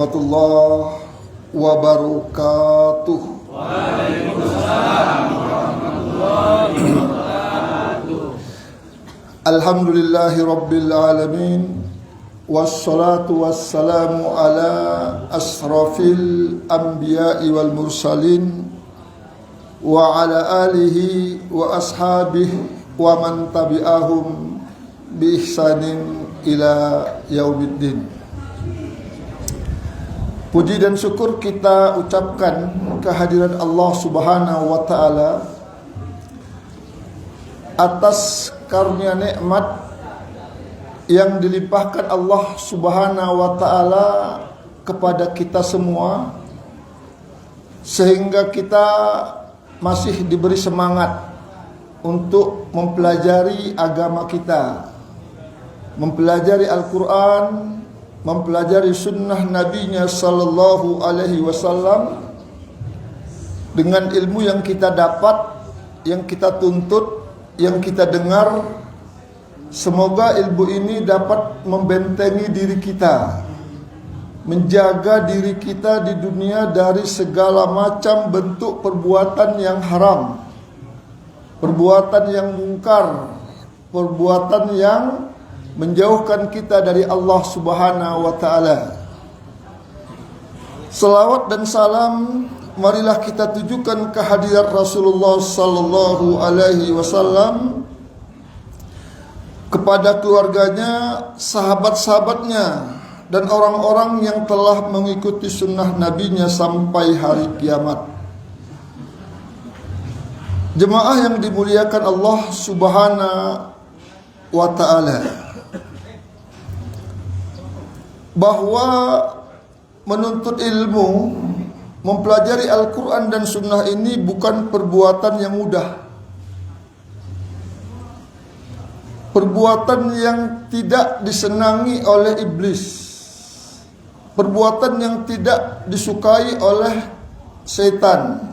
warahmatullahi wabarakatuh. Waalaikumsalam warahmatullahi wabarakatuh. Alhamdulillahi rabbil alamin. Wassalatu wassalamu ala asrafil anbiya'i wal mursalin wa ala alihi wa ashabihi wa man tabi'ahum bi ihsanin ila yaumiddin. Puji dan syukur kita ucapkan kehadiran Allah Subhanahu wa taala atas karunia nikmat yang dilimpahkan Allah Subhanahu wa taala kepada kita semua, sehingga kita masih diberi semangat untuk mempelajari agama kita, mempelajari Al-Quran, mempelajari sunnah Nabi-Nya Sallallahu Alaihi Wasallam. Dengan ilmu yang kita dapat, yang kita tuntut, yang kita dengar, semoga ilmu ini dapat membentengi diri kita, menjaga diri kita di dunia dari segala macam bentuk perbuatan yang haram, perbuatan yang mungkar, perbuatan yang menjauhkan kita dari Allah Subhanahu wa taala. Selawat dan salam marilah kita tujukan kehadirat Rasulullah sallallahu alaihi wasallam, kepada keluarganya, sahabat-sahabatnya, dan orang-orang yang telah mengikuti sunnah Nabi-Nya sampai hari kiamat. Jemaah yang dimuliakan Allah Subhanahu wa ta'ala, bahwa menuntut ilmu, mempelajari Al-Quran dan sunnah ini bukan perbuatan yang mudah, perbuatan yang tidak disenangi oleh iblis, perbuatan yang tidak disukai oleh setan.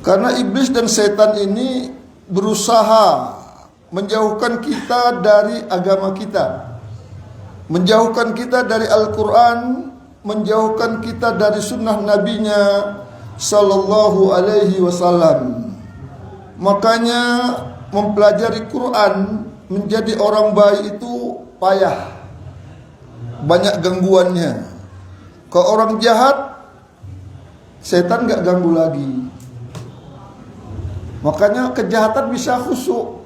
Karena iblis dan setan ini berusaha menjauhkan kita dari agama kita, menjauhkan kita dari Al-Quran, menjauhkan kita dari sunnah Nabi-Nya Sallallahu Alaihi Wasallam. Makanya mempelajari Quran, menjadi orang baik itu payah, banyak gangguannya. Kalau orang jahat, setan gak ganggu lagi. Makanya kejahatan bisa khusyuk.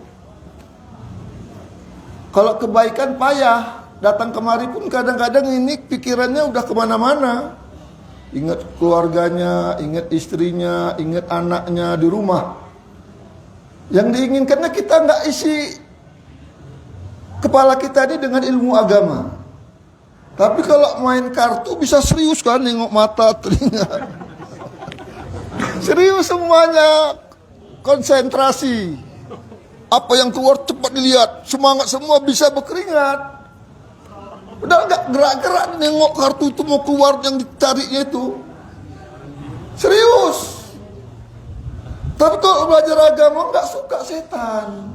Kalau kebaikan payah, datang kemari pun kadang-kadang ini pikirannya udah kemana-mana. Ingat keluarganya, ingat istrinya, ingat anaknya di rumah. Yang diinginkannya kita nggak isi kepala kita ini dengan ilmu agama. Tapi kalau main kartu bisa serius kan, nengok mata, telinga. Serius semuanya, konsentrasi. Apa yang keluar cepat dilihat, semangat semua, bisa berkeringat. Udah nggak gerak-gerak nengok kartu itu mau keluar yang dicarinya itu. Serius. Tapi kalau belajar agama nggak suka setan.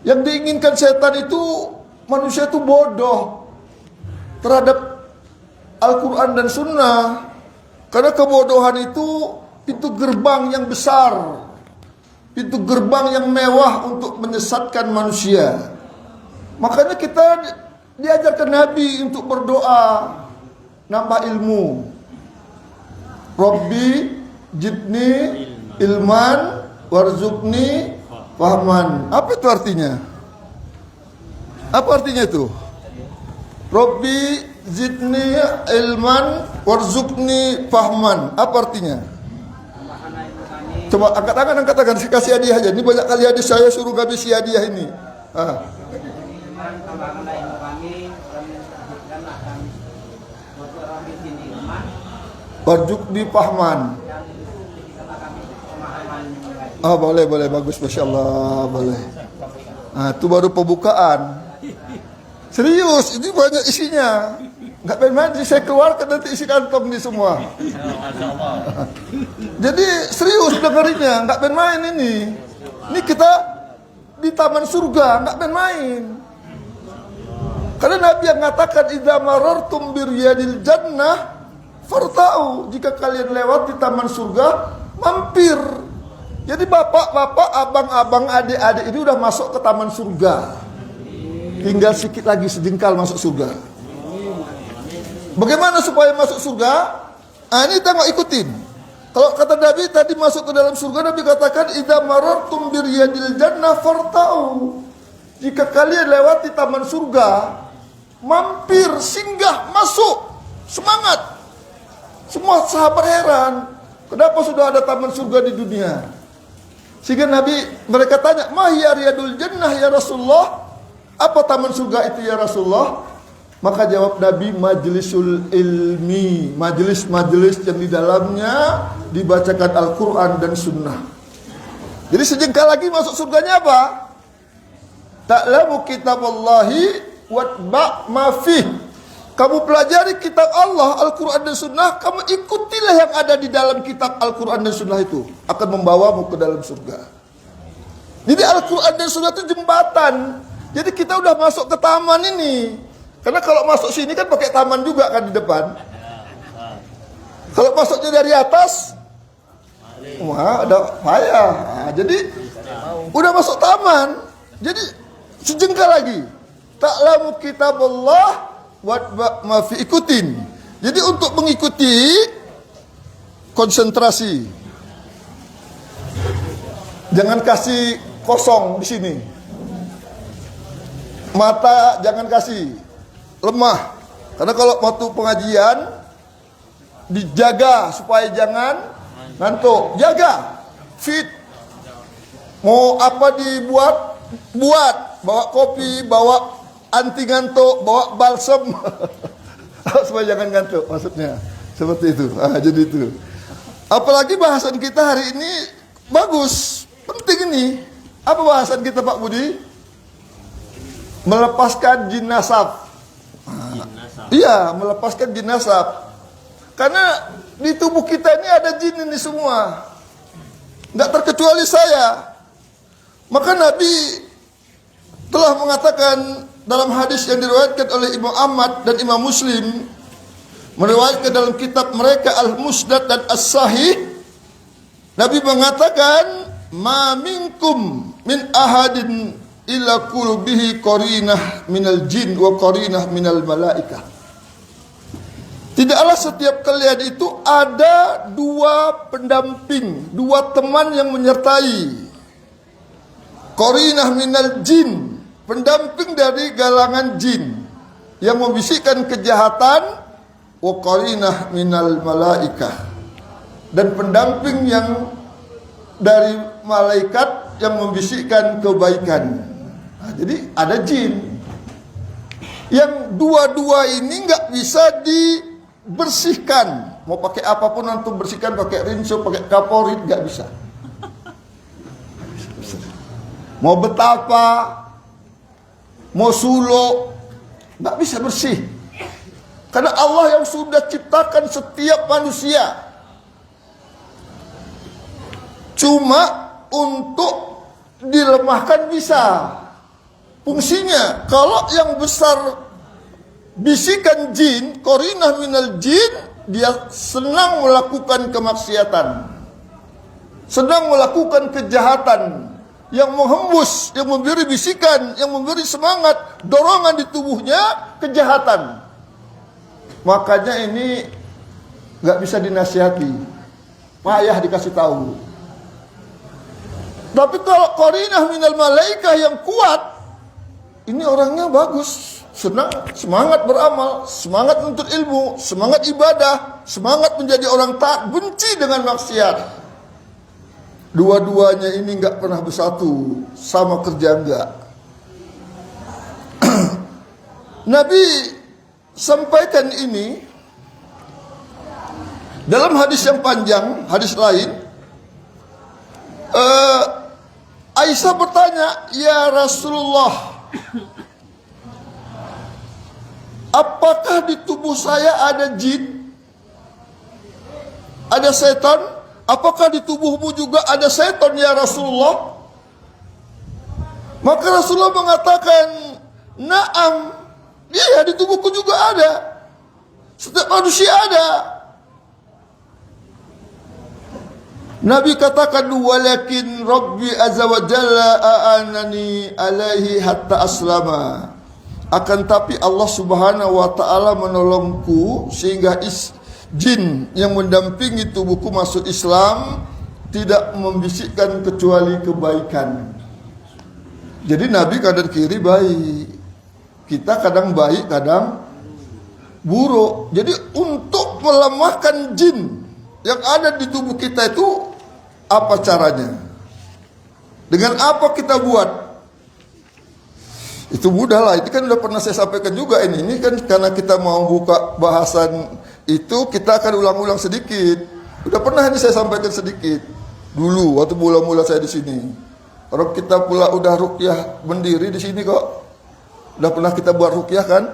Yang diinginkan setan itu manusia itu bodoh terhadap Al-Quran dan Sunnah. Karena kebodohan itu pintu gerbang yang besar, pintu gerbang yang mewah untuk menyesatkan manusia. Makanya kita diajarkan Nabi untuk berdoa, nambah ilmu. Rabbi jidni ilman warzuqni fahman. Apa itu artinya? Apa artinya itu? Rabbi zidni ilman warzuqni fahman. Apa artinya? Coba angkat tangan, saya kasih hadiah aja. Ini banyak kali hadis saya suruh habis hadiah ini. Warzuqni fahman. Oh boleh, bagus, Masya Allah, boleh. Nah itu baru pembukaan. Serius, ini banyak isinya. Nggak main-main, saya keluarkan nanti isi kantong ini semua. Jadi serius dengerinnya, nggak main-main ini. Ini kita di taman surga, nggak main-main. Karena Nabi yang mengatakan idza marartum biryadil jannah farta'u, jika kalian lewat di taman surga mampir. Jadi bapak-bapak, abang-abang, adik-adik ini udah masuk ke taman surga. Tinggal sedikit lagi sejengkal masuk surga. Bagaimana supaya masuk surga? Nah, ini tengok ikutin. Kalau kata Nabi tadi masuk ke dalam surga, Nabi katakan idza marartum biryadil jannah farta'u. Jika kalian lewati taman surga, mampir, singgah, masuk, semangat. Semua sahabat heran, kenapa sudah ada taman surga di dunia? Sehingga mereka tanya, ma hiya riyadul jannah ya Rasulullah? Apa taman surga itu ya Rasulullah? Maka jawab Nabi, majlisul ilmi, majelis-majelis yang di dalamnya dibacakan Al-Quran dan Sunnah. Jadi sejengkal lagi masuk surganya apa? Ta'lamu kitaballahi watba' ma fih. Kamu pelajari kitab Allah, Al-Quran dan Sunnah, kamu ikutilah yang ada di dalam kitab Al-Quran dan Sunnah itu, akan membawamu ke dalam surga. Jadi Al-Quran dan Sunnah itu jembatan. Jadi kita udah masuk ke taman ini. Karena kalau masuk sini kan pakai taman juga kan di depan. Kalau masuknya dari atas, wah ada payah. Nah, jadi udah masuk taman. Jadi sejengkal lagi. Ta'lamu kitaballah watba' ma fi, ikutin. Jadi untuk mengikuti, konsentrasi. Jangan kasih kosong di sini. Mata jangan kasih lemah. Karena kalau waktu pengajian dijaga supaya jangan ngantuk. Jaga fit. Mau apa dibuat, buat. Bawa kopi, bawa anti ngantuk, bawa balsem supaya jangan ngantuk, maksudnya seperti itu. Jadi itu. Apalagi bahasan kita hari ini bagus, penting ini. Apa bahasan kita Pak Budi? Melepaskan jin nasab. Iya, melepaskan jin nasab. Karena di tubuh kita ini ada jin ini semua, nggak terkecuali saya. Maka Nabi telah mengatakan dalam hadis yang diriwayatkan oleh Imam Ahmad dan Imam Muslim, meriwayatkan dalam kitab mereka Al-Musnad dan As-Sahih, Nabi mengatakan, ma minkum min ahadin illa qulubihi qarinah minal jin wa qarinah minal malaikah. Tidaklah setiap kalian itu ada dua pendamping, dua teman yang menyertai. Qarinah minal jin, pendamping dari galangan jin yang membisikkan kejahatan, wa qarinah minal malaikah, dan pendamping yang dari malaikat yang membisikkan kebaikan. Nah, jadi ada jin yang dua-dua ini nggak bisa dibersihkan. Mau pakai apapun untuk bersihkan, pakai rinso, pakai kaporit, nggak bisa. Mau betapa, mau suluk, nggak bisa bersih. Karena Allah yang sudah ciptakan setiap manusia. Cuma untuk dilemahkan bisa. Fungsinya, kalau yang besar bisikan jin, qarinah minal jin, dia senang melakukan kemaksiatan, sedang melakukan kejahatan, yang menghembus, yang memberi bisikan, yang memberi semangat, dorongan di tubuhnya, kejahatan. Makanya ini nggak bisa dinasihati, payah dikasih tahu. Tapi kalau qarinah minal malaikah yang kuat, ini orangnya bagus, senang, semangat beramal, semangat menuntut ilmu, semangat ibadah, semangat menjadi orang taat, benci dengan maksiat. Dua-duanya ini nggak pernah bersatu, sama kerja enggak. Nabi sampaikan ini dalam hadis yang panjang, hadis lain. Aisyah bertanya, ya Rasulullah, apakah di tubuh saya ada jin? Ada setan? Apakah di tubuhmu juga ada setan ya Rasulullah? Maka Rasulullah mengatakan, na'am, Iya, di tubuhku juga ada. Setiap manusia ada. Nabi katakan, walakin Rabbi azza wa jalla a'anani alaihi hatta aslama. Akan tapi Allah subhanahu wa ta'ala menolongku sehingga jin yang mendampingi tubuhku masuk Islam tidak membisikkan kecuali kebaikan. Jadi Nabi kadang kiri baik, kita kadang baik kadang buruk. Jadi untuk melemahkan jin yang ada di tubuh kita itu apa caranya? Dengan apa kita buat? Itu mudah lah. Itu kan udah pernah saya sampaikan juga ini. Ini kan karena kita mau buka bahasan itu, kita akan ulang-ulang sedikit. Udah pernah ini saya sampaikan sedikit dulu waktu mula-mula saya di sini. Orang kita pula udah ruqyah berdiri di sini kok. Udah pernah kita buat ruqyah kan?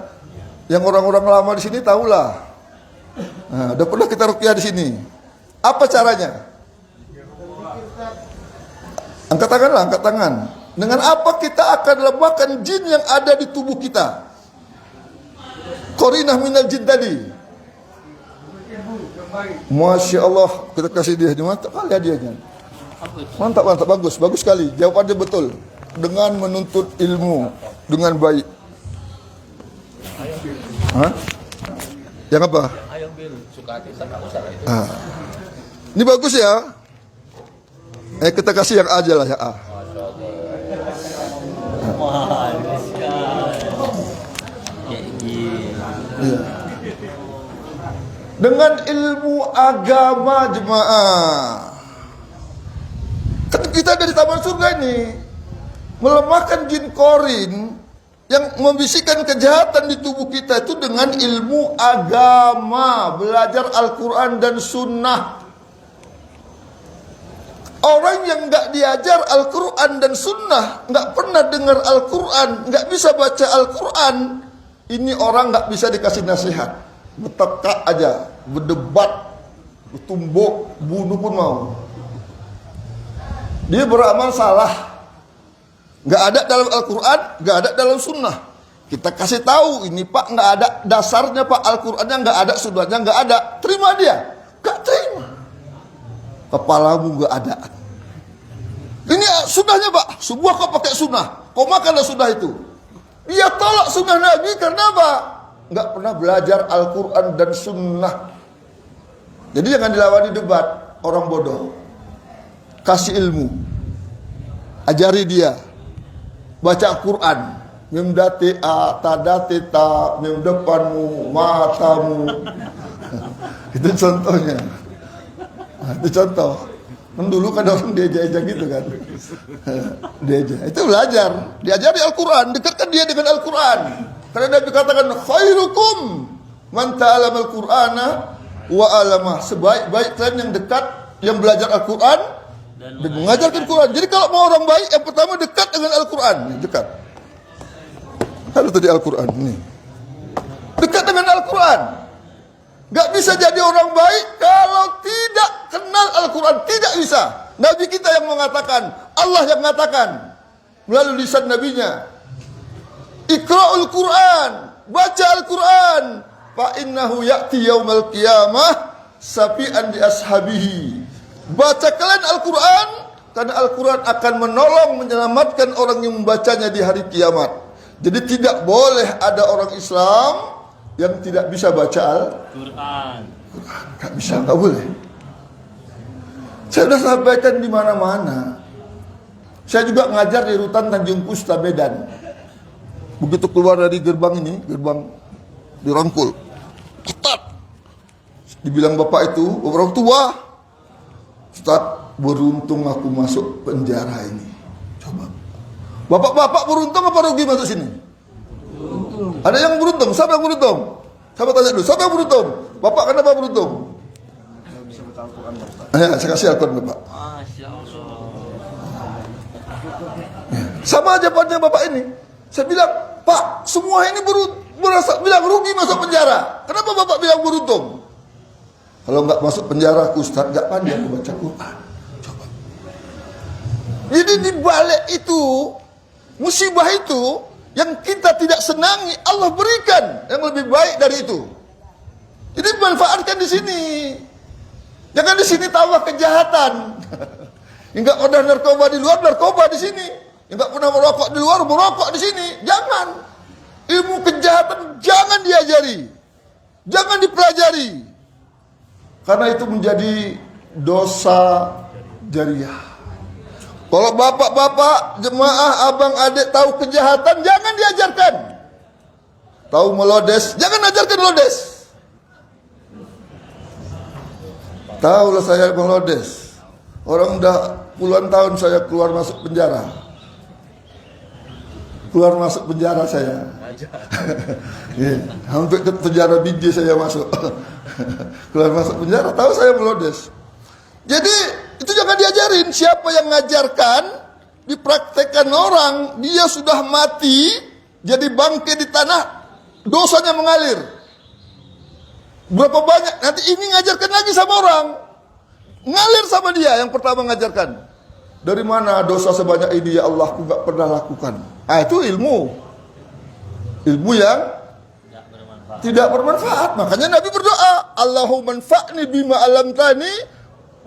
Yang orang-orang lama di sini tahulah. Nah, udah pernah kita ruqyah di sini. Apa caranya? Angkat tangan lah, angkat tangan. Dengan apa kita akan lemahkan jin yang ada di tubuh kita? Qarinah minal jin tadi. Masya Allah, kita kasih dia. Mantap kali hadiahnya. Mantap, mantap, bagus, bagus sekali. Jawabannya betul. Dengan menuntut ilmu dengan baik. Hah? Yang apa? Ini bagus ya. Kita kasih yang A aja lah ya A. Iya. Dengan ilmu agama jemaah. Kan kita dari taman surga ini melemahkan jin korin yang membisikkan kejahatan di tubuh kita itu dengan ilmu agama, belajar Al-Quran dan Sunnah. Orang yang nggak diajar Al-Quran dan Sunnah, nggak pernah dengar Al-Quran, nggak bisa baca Al-Quran, ini orang nggak bisa dikasih nasihat. Bertekak aja, berdebat, bertumbuk, bunuh pun mau. Dia beramal salah. Nggak ada dalam Al-Quran, nggak ada dalam Sunnah. Kita kasih tahu, ini Pak nggak ada dasarnya Pak, Al-Qurannya nggak ada, Sunnahnya nggak ada. Terima dia, nggak terima. Kepalamu nggak ada. Ini sunnahnya Pak, sebuah kau pakai sunnah, kau makanlah sunnah itu. Dia tolak sunnah Nabi karena apa? Nggak pernah belajar Al-Quran dan Sunnah. Jadi jangan dilawani debat orang bodoh. Kasih ilmu, ajari dia baca Al-Quran. Mim dati a, ta dati ta, mim depanmu, matamu. Itu contohnya. Nah, itu contoh. Kan dulu kan orang diajak-ajak gitu kan. Diajak. Itu belajar. Diajari Al-Quran. Dekatkan dia dengan Al-Quran. Karena Nabi katakan, khairukum man ta'alama Al-Qur'ana wa alamah. Sebaik-baik kalian yang dekat, yang belajar Al-Quran dan mengajarkan Quran. Jadi kalau mau orang baik, yang pertama dekat dengan Al-Quran. Dekat. Ada tadi Al-Quran. Nih. Dekat dengan Al-Quran. Gak bisa jadi orang baik kalau tidak kenal Al-Quran. Tidak bisa. Nabi kita yang mengatakan, Allah yang mengatakan melalui lisan nabinya, Iqra'ul Quran, baca Al-Quran, fa innahu ya'ti yaumal qiyamah safi'an di ashabihi. Baca kalian Al-Quran, karena Al-Quran akan menolong menyelamatkan orang yang membacanya di hari kiamat. Jadi tidak boleh ada orang Islam yang tidak bisa baca Al-Quran. Gak bisa, gak boleh. Saya sudah sampaikan di mana-mana. Saya juga ngajar di Rutan Tanjung Pusta Medan. Begitu keluar dari gerbang ini, gerbang dirangkul, ketat. Dibilang bapak itu, orang tua, Ustaz, beruntung aku masuk penjara ini. Coba. Bapak-bapak beruntung apa rugi masuk sini? Beruntung. Ada yang beruntung? Siapa yang beruntung? Siapa tanya dulu, siapa yang beruntung? Bapak kenapa beruntung? Bisa baca Al-Quran, Bapak. Ya, saya kasih Al-Quran, Bapak. Masya Allah. Ya. Sama aja panjang Bapak ini. Saya bilang, Pak, semua ini merasa bilang rugi masuk penjara. Kenapa Bapak bilang beruntung? Kalau nggak masuk penjara, Ustaz, nggak pandai aku baca Quran. Coba. Jadi di balik itu, musibah itu, yang kita tidak senangi, Allah berikan yang lebih baik dari itu. Jadi manfaatkan di sini. Jangan di sini tambah kejahatan. Enggak pernah narkoba di luar, narkoba di sini. Enggak pernah merokok di luar, merokok di sini. Jangan. Ilmu kejahatan jangan diajari. Jangan dipelajari. Karena itu menjadi dosa jariah. Kalau bapak-bapak, jemaah, abang, adik tahu kejahatan, jangan diajarkan. Tahu melodes, jangan ajarkan melodes. Tahulah saya melodes. Orang udah puluhan tahun saya keluar masuk penjara. Keluar masuk penjara saya. Hampir ke penjara biji saya masuk. Keluar masuk penjara, tahu saya melodes. Jadi itu jangan diajarin. Siapa yang ngajarkan, dipraktekkan orang, dia sudah mati, jadi bangkai di tanah, dosanya mengalir. Berapa banyak, nanti ini ngajarkan lagi sama orang, ngalir sama dia yang pertama ngajarkan. Dari mana dosa sebanyak ini ya Allah, aku gak pernah lakukan. Itu ilmu. Ilmu yang tidak bermanfaat. Makanya Nabi berdoa, Allahumma anfa'ni bima alamtani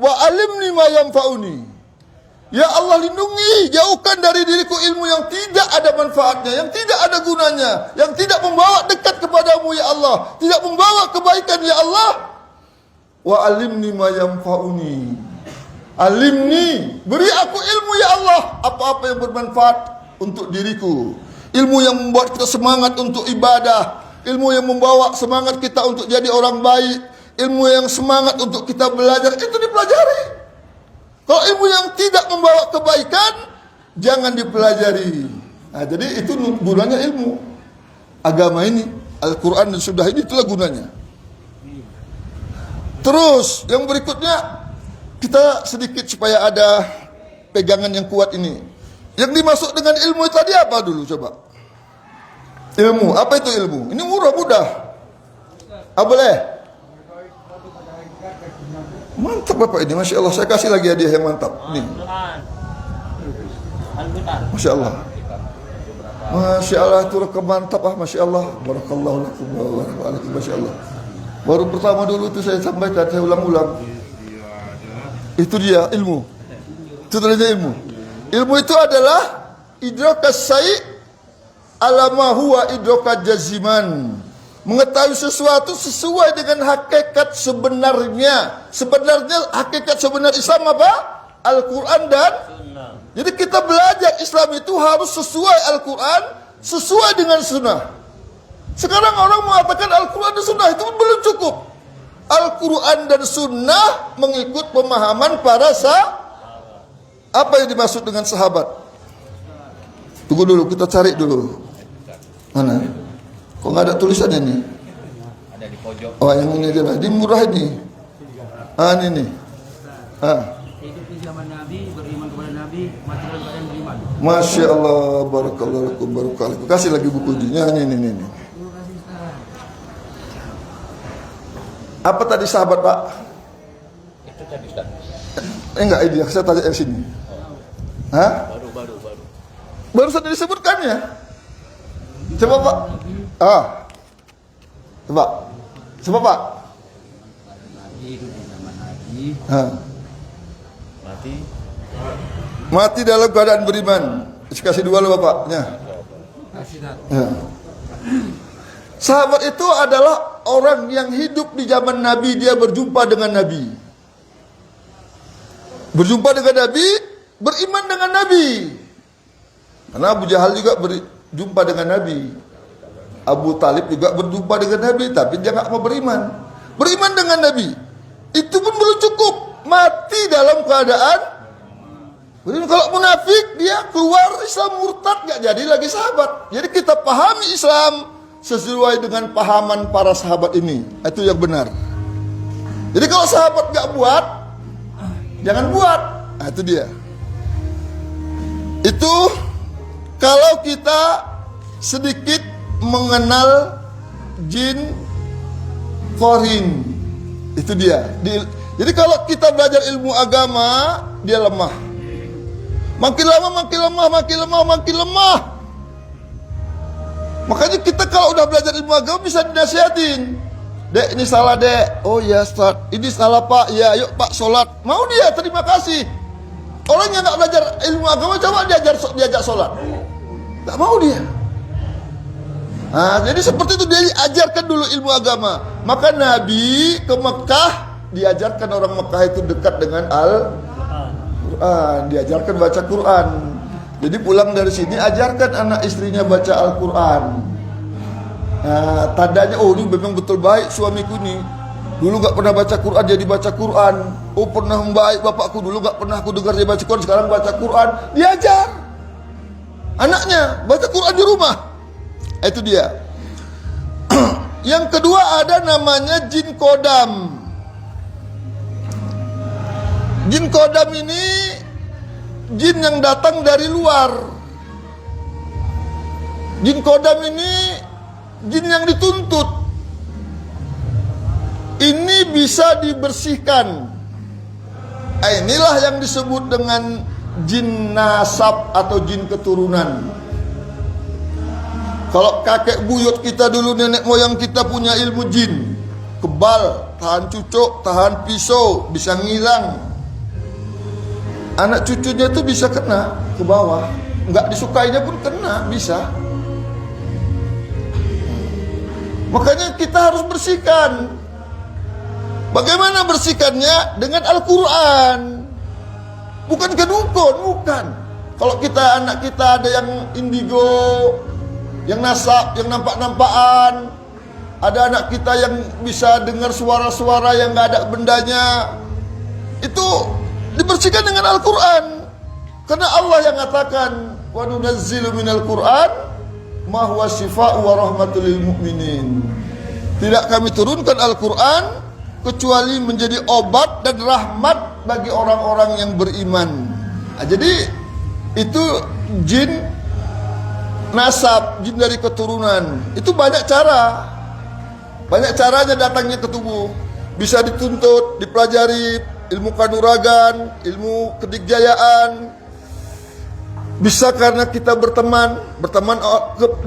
wa alimni ma yanfa'uni. Ya Allah, lindungi, jauhkan dari diriku ilmu yang tidak ada manfaatnya, yang tidak ada gunanya, yang tidak membawa dekat kepadamu ya Allah, tidak membawa kebaikan ya Allah. Wa alimni ma yanfa'uni. Alimni, beri aku ilmu ya Allah, apa-apa yang bermanfaat untuk diriku. Ilmu yang membuat kita semangat untuk ibadah, ilmu yang membawa semangat kita untuk jadi orang baik, ilmu yang semangat untuk kita belajar, itu dipelajari. Kalau ilmu yang tidak membawa kebaikan, jangan dipelajari. Jadi itu gunanya ilmu agama ini, Al-Quran dan Sunnah ini, itulah gunanya. Terus yang berikutnya, kita sedikit supaya ada pegangan yang kuat ini. Yang dimaksud dengan ilmu tadi apa dulu coba? Ilmu, apa itu ilmu? Ini mudah. Boleh? Mantap Bapak ini, Masya Allah. Saya kasih lagi hadiah yang mantap. Nih. Masya Allah. Masya Allah, itu rekam mantap. Masya Allah. Barakallahu lakum wa barakatuh. Masya Allah. Baru pertama dulu itu saya sampaikan, saya ulang-ulang. Itu dia ilmu. Itu tadinya ilmu. Ilmu itu adalah idrakas syai' ala ma huwa idrakat jaziman. Mengetahui sesuatu sesuai dengan hakikat sebenarnya. Sebenarnya hakikat sebenar Islam apa? Al-Quran dan Sunnah. Jadi kita belajar Islam itu harus sesuai Al-Quran, sesuai dengan Sunnah. Sekarang orang mengatakan Al-Quran dan Sunnah, itu belum cukup. Al-Quran dan Sunnah mengikut pemahaman para sahabat. Apa yang dimaksud dengan sahabat? Tunggu dulu, kita cari dulu. Mana? Kok nggak ada tulisannya nih? Ada di pojok. Oh, yang ini aja lah. Di murah ini. Ini nih. Hidup di zaman Nabi, beriman kepada Nabi, mati dalam keadaan beriman. Masya Allah, barakallahu lakum, barakallahu. Kasih lagi buku ini. Ini. Apa tadi sahabat, Pak? Itu tadi Ustaz. Enggak, ini saya tanya yang sini. Hah? Baru saja disebutkannya. Coba Pak. Coba Pak. Hidup di zaman Nabi. Mati dalam keadaan beriman. Kasih dua lo Bapaknya. Sahabat itu adalah orang yang hidup di zaman Nabi, dia berjumpa dengan Nabi. Berjumpa dengan Nabi, beriman dengan Nabi. Karena Abu Jahal juga berjumpa dengan Nabi. Abu Talib juga berjumpa dengan Nabi, tapi dia gak mau beriman. Beriman dengan Nabi. Itu pun belum cukup. Mati dalam keadaan beriman. Kalau munafik, dia keluar Islam, murtad, gak jadi lagi sahabat. Jadi kita pahami Islam sesuai dengan pahaman para sahabat ini. Itu yang benar. Jadi kalau sahabat gak buat, jangan buat. Itu dia. Itu kalau kita sedikit mengenal jin korin. Itu dia. Jadi kalau kita belajar ilmu agama, dia lemah. Makin lama makin lemah. Makanya kita kalau udah belajar ilmu agama bisa dinasihatin. Dek, ini salah dek. Oh ya Ustaz, ini salah Pak. Ya yuk Pak sholat. Mau dia, terima kasih. Orang yang gak belajar ilmu agama coba diajak sholat, gak mau dia. Nah, jadi seperti itu, dia ajarkan dulu ilmu agama. Maka Nabi ke Mekah, diajarkan orang Mekah itu dekat dengan Al-Quran, diajarkan baca Quran. Jadi pulang dari sini ajarkan anak istrinya baca Al-Quran. Nah, tandanya, oh ini memang betul baik suamiku nih. Dulu gak pernah baca Quran, jadi baca Quran. Oh pernah baik bapakku, dulu gak pernah aku dengar dia baca Quran, sekarang baca Quran. Diajar anaknya baca Quran di rumah. Itu dia. Yang kedua ada namanya jin kodam. Jin kodam ini jin yang datang dari luar. Jin kodam ini jin yang dituntut. Ini bisa dibersihkan. Inilah yang disebut dengan jin nasab atau jin keturunan. Kalau kakek buyut kita dulu, nenek moyang kita punya ilmu jin, kebal, tahan cucuk, tahan pisau, bisa ngilang. Anak cucunya itu bisa kena ke bawah, nggak disukainya pun kena, bisa. Makanya kita harus bersihkan. Bagaimana bersihkannya? Dengan Al-Quran. Bukan ke dukun, bukan. Kalau kita anak kita ada yang indigo, yang nasab, yang nampak-nampakan, ada anak kita yang bisa dengar suara-suara yang gak ada bendanya, itu dibersihkan dengan Al-Quran. Karena Allah yang mengatakan, wa nunazzilu minal Quran ma huwa shifaa'u wa rahmatul lil mu'minin. Tidak kami turunkan Al-Quran kecuali menjadi obat dan rahmat bagi orang-orang yang beriman. Nah, jadi itu jin nasab, jin dari keturunan. Itu banyak cara. Banyak caranya datangnya ke tubuh. Bisa dituntut, dipelajari ilmu kanuragan, ilmu kedikjayaan. Bisa karena kita berteman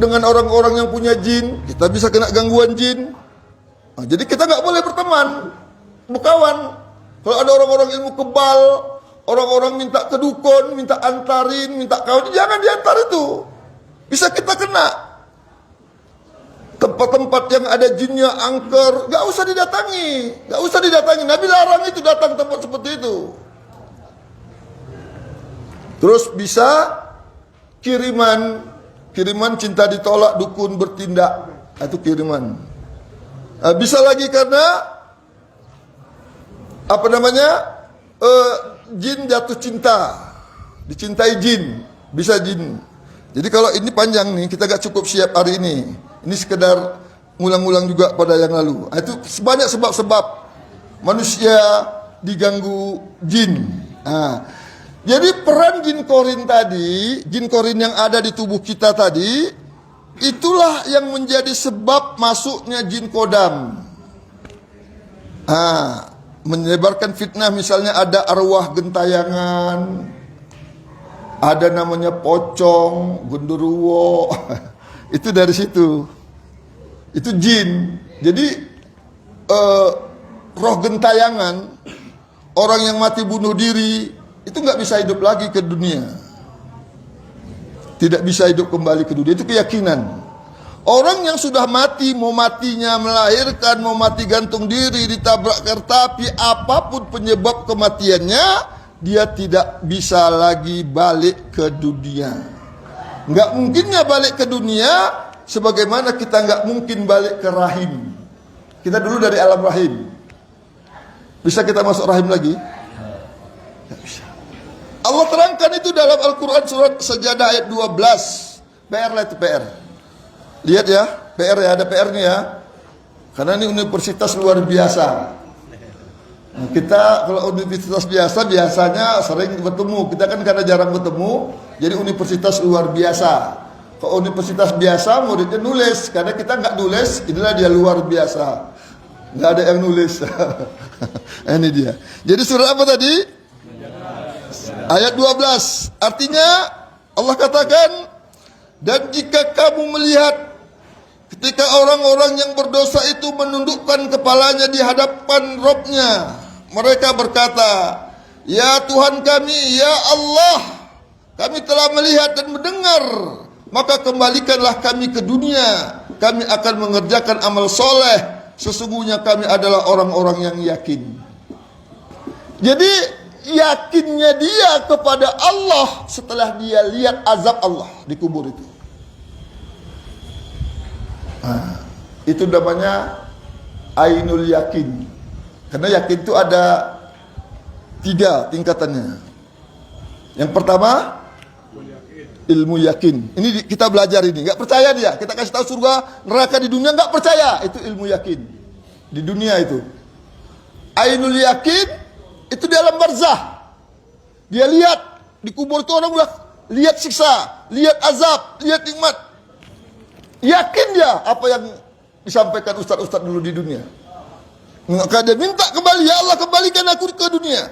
dengan orang-orang yang punya jin, kita bisa kena gangguan jin. Nah, jadi kita nggak boleh berteman, berkawan. Kalau ada orang-orang ilmu kebal, orang-orang minta ke dukun, minta antarin, minta kawan, jangan diantar itu. Bisa kita kena. Tempat-tempat yang ada jinnya angker, nggak usah didatangi, nggak usah didatangi. Nabi larang itu datang tempat seperti itu. Terus bisa kiriman cinta ditolak, dukun bertindak, itu kiriman. Bisa lagi karena jin jatuh cinta, dicintai jin, bisa jin. Jadi kalau ini panjang nih, kita gak cukup siap hari ini. Ini sekedar ngulang-ngulang juga pada yang lalu. Itu banyak sebab-sebab manusia diganggu jin. Jadi peran jin korin tadi, jin korin yang ada di tubuh kita tadi, itulah yang menjadi sebab masuknya jin kodam. Menyebarkan fitnah, misalnya ada arwah gentayangan, ada namanya pocong, genderuwo. Itu dari situ. Itu jin. Jadi roh gentayangan, orang yang mati bunuh diri, itu nggak bisa hidup lagi ke dunia. Tidak bisa hidup kembali ke dunia. Itu keyakinan. Orang yang sudah mati, mau matinya melahirkan, mau mati gantung diri, ditabrak kereta api, apapun penyebab kematiannya, dia tidak bisa lagi balik ke dunia. Nggak mungkinnya balik ke dunia, sebagaimana kita nggak mungkin balik ke rahim. Kita dulu dari alam rahim. Bisa kita masuk rahim lagi? Nggak bisa. Allah terangkan itu dalam Al-Quran surat Sajadah ayat 12. PR lah itu PR. Lihat ya, PR ya, ada PR-nya ya. Karena ini universitas luar biasa. Nah, kita kalau universitas biasa biasanya sering bertemu. Kita kan karena jarang bertemu, jadi universitas luar biasa. Kalau universitas biasa muridnya nulis, karena kita nggak nulis, inilah dia luar biasa. Nggak ada yang nulis. Ini dia. Jadi surat apa tadi? Ayat 12. Artinya Allah katakan, dan jika kamu melihat ketika orang-orang yang berdosa itu menundukkan kepalanya di hadapan Rabb-Nya, mereka berkata, "Ya Tuhan kami, ya Allah, kami telah melihat dan mendengar, maka kembalikanlah kami ke dunia. Kami akan mengerjakan amal soleh. Sesungguhnya kami adalah orang-orang yang yakin." Jadi yakinnya dia kepada Allah setelah dia lihat azab Allah di kubur itu. Itu namanya ainul yakin. Karena yakin itu ada 3 tingkatannya. Yang pertama, ilmu yakin. Ini kita belajar ini. Nggak percaya dia. Kita kasih tahu surga, neraka di dunia, nggak percaya. Itu ilmu yakin. Di dunia itu. Ainul yakin, itu di alam barzah. Dia lihat, di kubur itu orang udah lihat siksa, lihat azab, lihat nikmat. Yakin dia apa yang disampaikan ustaz-ustaz dulu di dunia. Maka dia minta kembali, "Ya Allah, kembalikan aku ke dunia.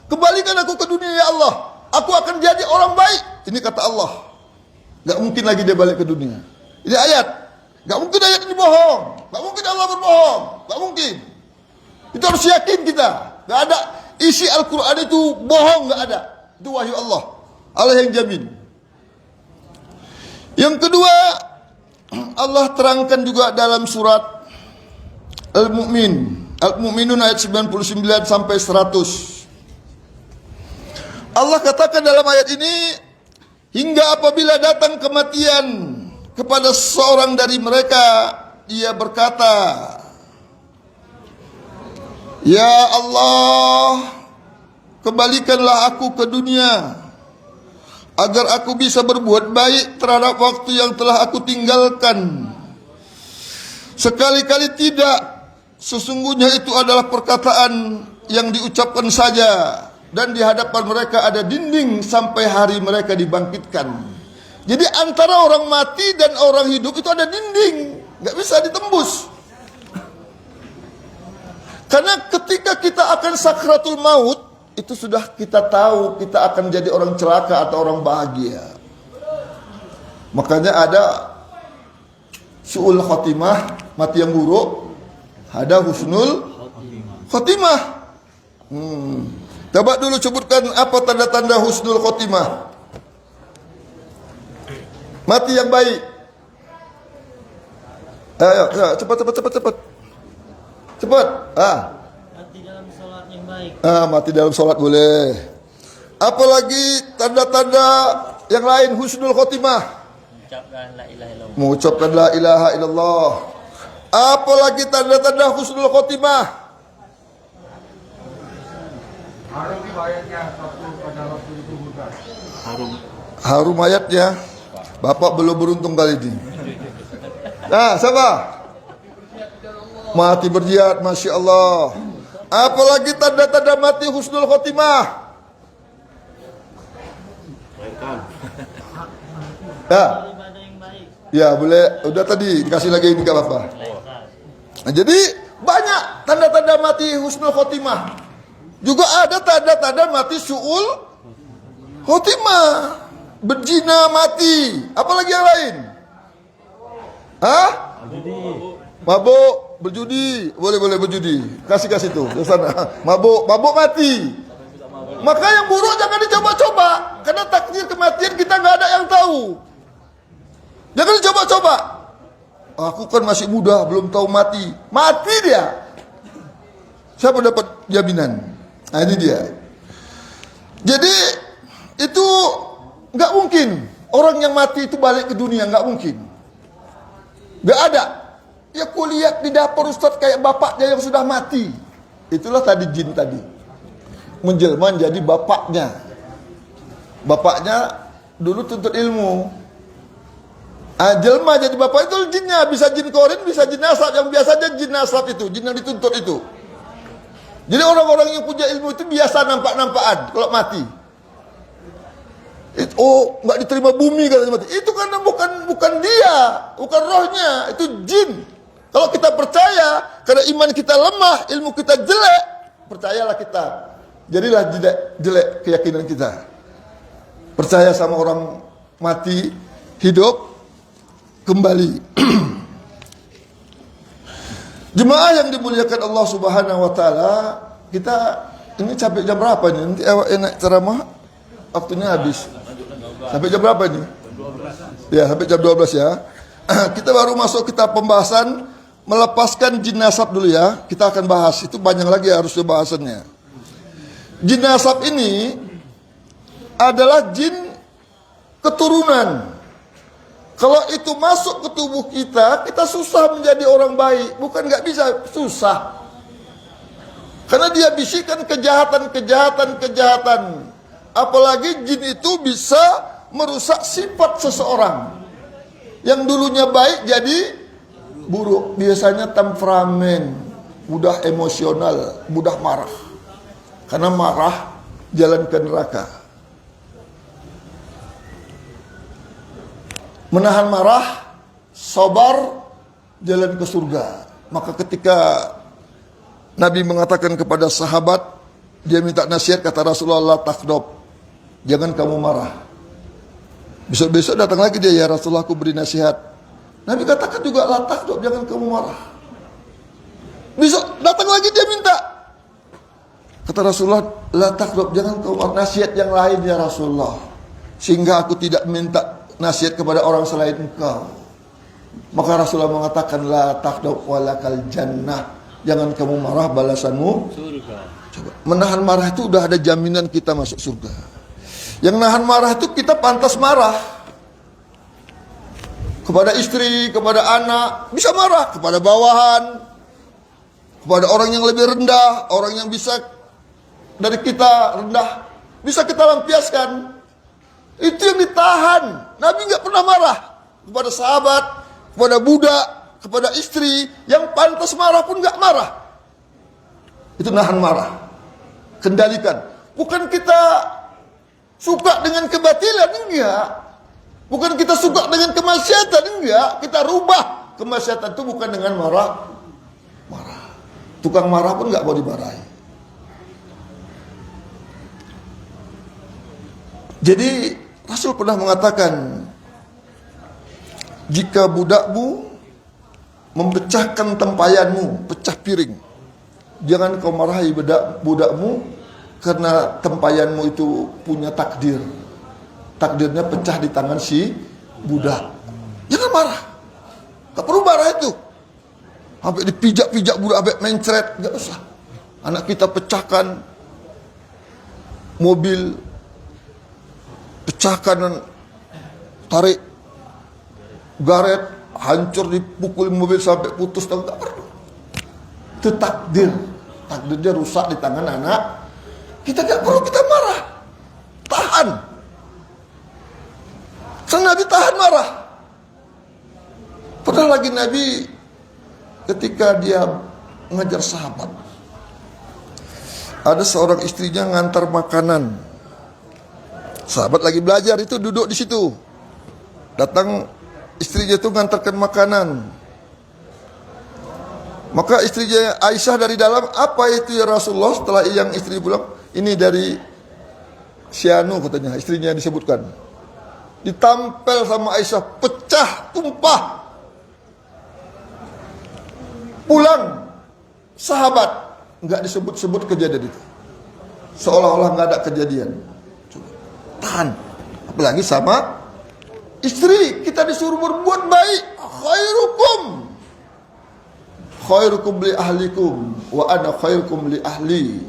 Kembalikan aku ke dunia, ya Allah. Aku akan jadi orang baik." Ini kata Allah. Gak mungkin lagi dia balik ke dunia. Ini ayat. Gak mungkin ayat ini bohong. Gak mungkin Allah berbohong. Gak mungkin. Itu harus yakin kita. Gak ada isi Al-Quran itu bohong, gak ada. Itu wahyu Allah. Allah yang jamin. Yang kedua, Allah terangkan juga dalam surat Al-Mu'minun ayat 99 sampai 100. Allah katakan dalam ayat ini, hingga apabila datang kematian kepada seorang dari mereka, dia berkata, "Ya Allah, kembalikanlah aku ke dunia agar aku bisa berbuat baik terhadap waktu yang telah aku tinggalkan. Sekali-kali tidak, sesungguhnya itu adalah perkataan yang diucapkan saja, dan di hadapan mereka ada dinding sampai hari mereka dibangkitkan." Jadi antara orang mati dan orang hidup itu ada dinding, nggak bisa ditembus. Karena ketika kita akan sakratul maut, itu sudah kita tahu kita akan jadi orang celaka atau orang bahagia. Makanya ada su'ul khotimah, mati yang buruk, ada husnul khotimah. Coba dulu sebutkan apa tanda-tanda husnul khotimah. Mati yang baik. Ayo, cepat. Cepat. Mati dalam sholat yang baik. Mati dalam sholat boleh. Apalagi tanda-tanda yang lain husnul khotimah. Mengucapkan la ilaha illallah. Mengucapkan la ilaha illallah. Apalagi tanda-tanda husnul khotimah. Harum ayatnya. Bapak belum beruntung kali ini. Nah, siapa? Mati berjihad, Masya Allah. Apalagi tanda-tanda mati husnul khotimah. Ibadah yang baik. Ya boleh. Udah tadi dikasih lagi ini gak apa-apa. Nah, jadi banyak tanda-tanda mati husnul khotimah. Juga ada tanda-tanda mati su'ul khotimah. Berzina mati. Apalagi yang lain? Mabuk, berjudi. Boleh berjudi. Kasih tuh di sana. Mabuk mati. Maka yang buruk jangan dicoba-coba. Karena takdir kematian kita nggak ada yang tahu. Jangan dicoba-coba. Aku kan masih muda, belum tahu mati. Mati dia. Siapa dapat jaminan? Nah ini dia. Jadi itu nggak mungkin orang yang mati itu balik ke dunia, nggak mungkin. Nggak ada. Ya kuliah di dapur Ustaz kayak bapaknya yang sudah mati. Itulah tadi jin tadi. Menjelma jadi bapaknya. Bapaknya dulu tuntut ilmu. Jelma jadi bapak itu jinnya. Bisa jin korin, bisa jin nasab. Yang biasanya jin nasab itu, jin yang dituntut itu. Jadi orang-orang yang punya ilmu itu biasa nampak-nampakan kalau mati. Nggak diterima bumi katanya mati. Itu karena bukan dia, bukan rohnya, itu jin. Kalau kita percaya, karena iman kita lemah, ilmu kita jelek, percayalah kita. Jadilah jelek keyakinan kita. Percaya sama orang mati, hidup, kembali. Jemaah yang dimuliakan Allah Subhanahu wa taala, kita ini sampai jam berapa nih? Nanti awak enak ceramah, waktunya habis. Sampai jam berapa ini? Ya, sampai jam 12 ya. Kita baru masuk kita pembahasan melepaskan jin nasab dulu ya. Kita akan bahas, itu banyak lagi harusnya bahasannya. Jin nasab ini adalah jin keturunan. Kalau itu masuk ke tubuh kita, kita susah menjadi orang baik. Bukan nggak bisa, susah. Karena dia bisikan kejahatan. Apalagi jin itu bisa merusak sifat seseorang. Yang dulunya baik jadi buruk. Biasanya temperamen, mudah emosional, mudah marah. Karena marah jalan ke neraka. Menahan marah, sabar, jalan ke surga. Maka ketika Nabi mengatakan kepada sahabat, dia minta nasihat, kata Rasulullah, takdob, jangan kamu marah. Besok-besok datang lagi dia, ya Rasulullah, aku beri nasihat. Nabi katakan juga, la takdob, jangan kamu marah. Besok datang lagi dia minta. Kata Rasulullah, la takdob, jangan kamu marah. Nasihat yang lain ya Rasulullah, sehingga aku tidak minta nasihat kepada orang selain engkau. Maka Rasulullah mengatakan, la takdob walakal jannah, jangan kamu marah, balasanmu surga. Coba. Menahan marah itu udah ada jaminan kita masuk surga. Yang nahan marah itu kita pantas marah. Kepada istri, kepada anak, bisa marah. Kepada bawahan, kepada orang yang lebih rendah, orang yang bisa dari kita rendah, bisa kita lampiaskan. Itu yang ditahan. Nabi nggak pernah marah kepada sahabat, kepada budak, kepada istri. Yang pantas marah pun nggak marah. Itu nahan marah. Kendalikan. Bukan kita suka dengan kebatilan, enggak. Bukan kita suka dengan kemaksiatan, enggak. Kita rubah kemaksiatan itu bukan dengan marah. Tukang marah pun enggak mau dimarahi. Jadi Rasul pernah mengatakan, jika budakmu memecahkan tempayanmu, pecah piring, jangan kau marahi budakmu, karena tempayanmu itu punya takdir. Takdirnya pecah di tangan si budak. Jangan marah. Tak perlu marah itu. Sampai dipijak-pijak budak, sampai mencret, enggak usah. Anak kita pecahkan mobil, pecahkan, tarik garet, hancur, dipukul mobil sampai putus, tak perlu. Itu takdir. Takdirnya rusak di tangan anak. Kita tidak perlu kita marah. Tahan. Sang Nabi tahan marah. Pernah lagi Nabi ketika dia mengajar sahabat, ada seorang istrinya ngantar makanan. Sahabat lagi belajar, itu duduk di situ. Datang istrinya itu ngantarkan makanan. Maka istrinya Aisyah dari dalam, apa itu ya Rasulullah? Setelah yang istri pulang, ini dari Sianu katanya, istrinya disebutkan. Ditampel sama Aisyah, pecah, tumpah. Pulang sahabat, nggak disebut-sebut kejadian itu. Seolah-olah nggak ada kejadian. Coba. Tahan. Apalagi sama istri, kita disuruh berbuat baik. Khairukum li ahlikum wa ana khairukum li ahli.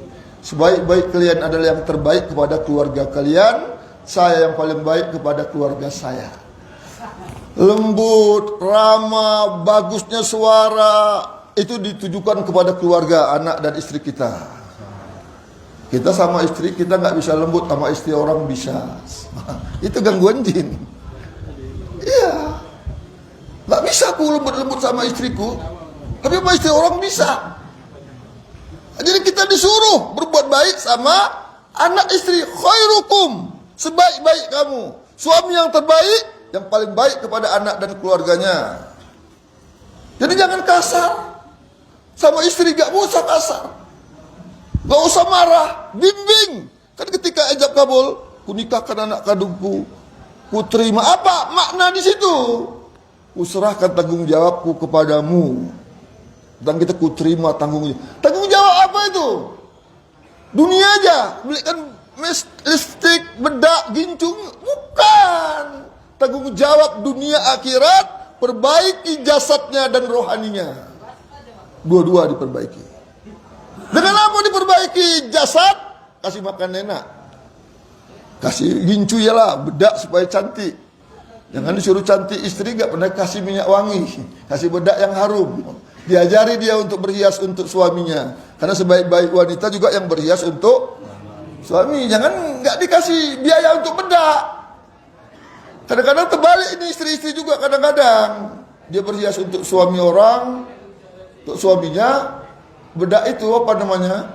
Sebaik-baik kalian adalah yang terbaik kepada keluarga kalian. Saya yang paling baik kepada keluarga saya. Lembut, ramah, bagusnya suara, itu ditujukan kepada keluarga, anak dan istri kita. Kita sama istri kita nggak bisa lembut, sama istri orang bisa. Itu gangguan jin. Iya, nggak bisa aku lembut-lembut sama istriku, tapi sama istri orang bisa. Jadi kita disuruh berbuat baik sama anak istri. Khairukum, sebaik-baik kamu, suami yang terbaik, yang paling baik kepada anak dan keluarganya. Jadi jangan kasar sama istri, gak usah kasar, gak usah marah, bimbing. Kan ketika ijab kabul, ku nikahkan anak kandungku, ku terima. Apa makna di situ? Ku serahkan tanggung jawabku kepadamu. Dan kita terima tanggung jawab. Tanggung jawab apa itu? Dunia aja, belikan listrik, bedak, gincung, bukan. Tanggung jawab dunia akhirat, perbaiki jasadnya dan rohaninya. Dua-dua diperbaiki. Dengan apa diperbaiki jasad? Kasih makan enak, kasih gincu ya lah, bedak supaya cantik. Jangan disuruh cantik istri, gak pernah kasih minyak wangi, kasih bedak yang harum. Diajari dia untuk berhias untuk suaminya. Karena sebaik-baik wanita juga yang berhias untuk suami. Jangan nggak dikasih biaya untuk bedak. Kadang-kadang terbalik ini istri-istri juga kadang-kadang. Dia berhias untuk suami orang, untuk suaminya. Bedak itu apa namanya?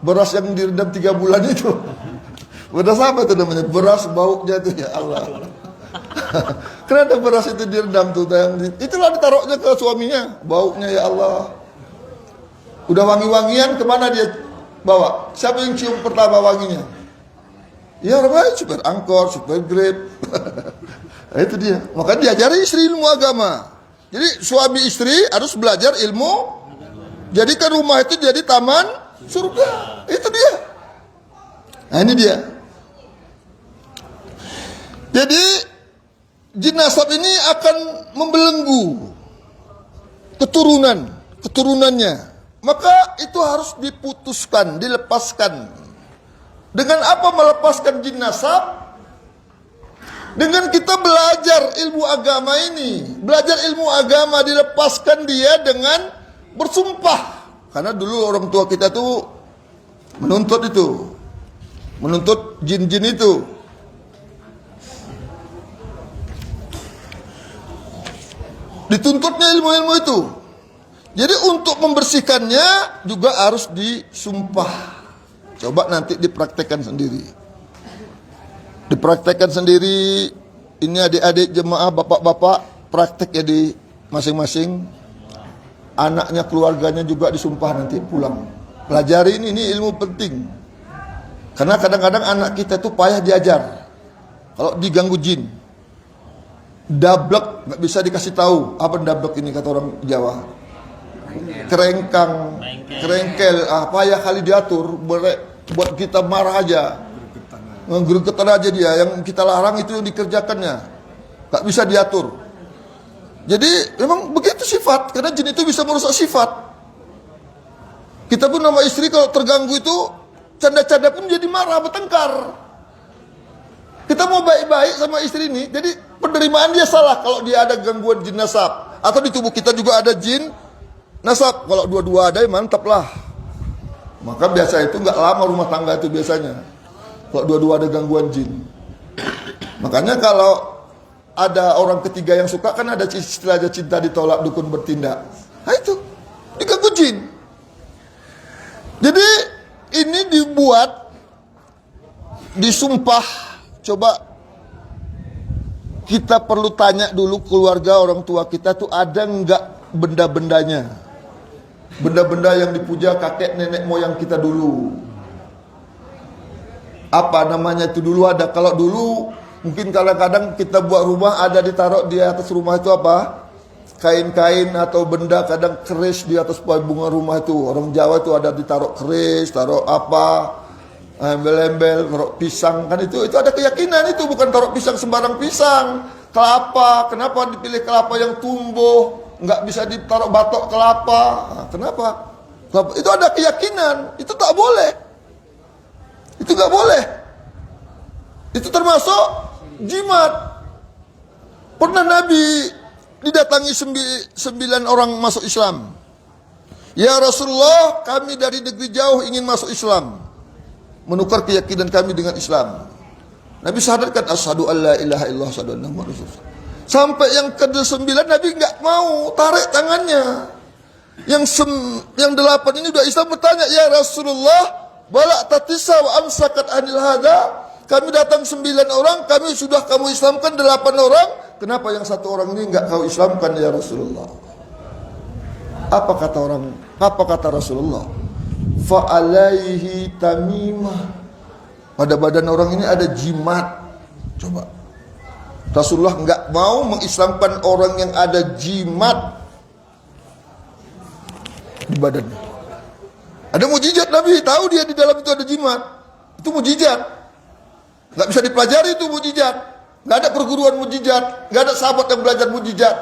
Beras yang direndam 3 bulan itu. Beras apa itu namanya? Beras baunya itu ya Allah. Kenapa beras itu direndam tuh? Itulah ditaruhnya ke suaminya. Baunya ya Allah. Udah wangi-wangian, kemana dia bawa? Siapa yang cium pertama wanginya? Ya orang lain, supir angkor, supir grab. Nah, itu dia. Maka diajari istri ilmu agama. Jadi suami istri harus belajar ilmu. Jadikan rumah itu jadi taman surga. Itu dia. Nah ini dia. Jadi jin nasab ini akan membelenggu keturunannya. Maka itu harus diputuskan, dilepaskan. Dengan apa melepaskan jin nasab? Dengan kita belajar ilmu agama ini. Belajar ilmu agama, dilepaskan dia dengan bersumpah. Karena dulu orang tua kita tuh menuntut itu. Menuntut jin-jin itu. Dituntutnya ilmu-ilmu itu. Jadi untuk membersihkannya juga harus disumpah. Coba nanti dipraktekkan sendiri. Dipraktekkan sendiri. Ini adik-adik jemaah, bapak-bapak, praktek ya di masing-masing. Anaknya, keluarganya juga disumpah nanti pulang. Pelajari ini ilmu penting. Karena kadang-kadang anak kita tuh payah diajar. Kalau diganggu jin, dablek, nggak bisa dikasih tahu apa dablek ini kata orang Jawa. Kerengkel, payah kali diatur, buat kita marah aja, ngegeregetan aja dia. Yang kita larang itu yang dikerjakannya, nggak bisa diatur. Jadi memang begitu sifat, karena jin itu bisa merusak sifat. Kita pun sama istri kalau terganggu itu canda-canda pun jadi marah, bertengkar. Kita mau baik-baik sama istri ini, jadi penerimaan dia salah kalau dia ada gangguan jin nasab. Atau di tubuh kita juga ada jin nasab. Kalau dua-dua ada, mantap lah. Maka biasa itu nggak lama rumah tangga itu biasanya. Kalau dua-dua ada gangguan jin. Makanya kalau ada orang ketiga yang suka, kan ada istilah cinta ditolak dukun bertindak. Nah itu, diganggu jin. Jadi ini dibuat, disumpah. Coba kita perlu tanya dulu keluarga orang tua kita tuh ada nggak benda-bendanya, benda-benda yang dipuja kakek nenek moyang kita dulu. Apa namanya itu dulu ada. Kalau dulu mungkin kadang-kadang kita buat rumah ada ditaruh di atas rumah itu apa? Kain-kain atau benda, kadang keris di atas bunga rumah itu. Orang Jawa itu ada ditaruh keris, taruh apa? Embel-embel, taruh pisang, kan itu ada keyakinan. Itu bukan taruh pisang sembarang pisang. Kelapa, kenapa dipilih kelapa yang tumbuh, nggak bisa ditaruh batok kelapa? Nah, kenapa? Itu ada keyakinan, itu tak boleh. Itu nggak boleh. Itu termasuk jimat. Pernah Nabi didatangi 9 orang masuk Islam. Ya Rasulullah, kami dari negeri jauh ingin masuk Islam, menukar keyakinan kami dengan Islam. Nabi syahadatkan asyhadu alla ilaha illallah asyhadu anna muhammadar rasulullah. Sampai yang ke-9 Nabi nggak mau, tarik tangannya. Yang 8 ini udah Islam, bertanya, ya Rasulullah, balak tatisa wa amsakat anil hada. Kami datang 9 orang, kami sudah kamu Islamkan 8 orang. Kenapa yang 1 orang ini nggak kau Islamkan ya Rasulullah? Apa kata Rasulullah? Fa'alaihi tamimah. Pada badan orang ini ada jimat. Coba, Rasulullah nggak mau mengislamkan orang yang ada jimat. di badannya. Ada mujizat Nabi, tahu dia di dalam itu ada jimat. Itu mujizat. Nggak bisa dipelajari itu mujizat. Nggak ada perguruan mujizat, nggak ada sahabat yang belajar mujizat.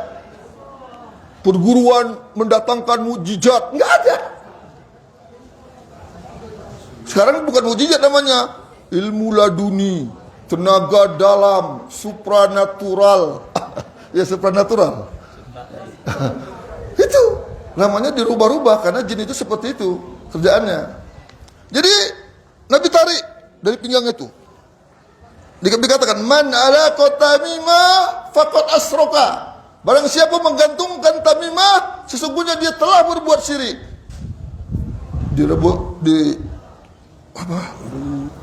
Perguruan mendatangkan mujizat, nggak ada. Sekarang bukan mujizat namanya, ilmu laduni, tenaga dalam, supranatural. Ya supranatural. Itu namanya dirubah-rubah karena jin itu seperti itu kerjaannya. Jadi Nabi tarik dari pinggang itu. Dikatakan man ala tamimah faqad asroka. Barang siapa menggantungkan tamimah, sesungguhnya dia telah berbuat syirik.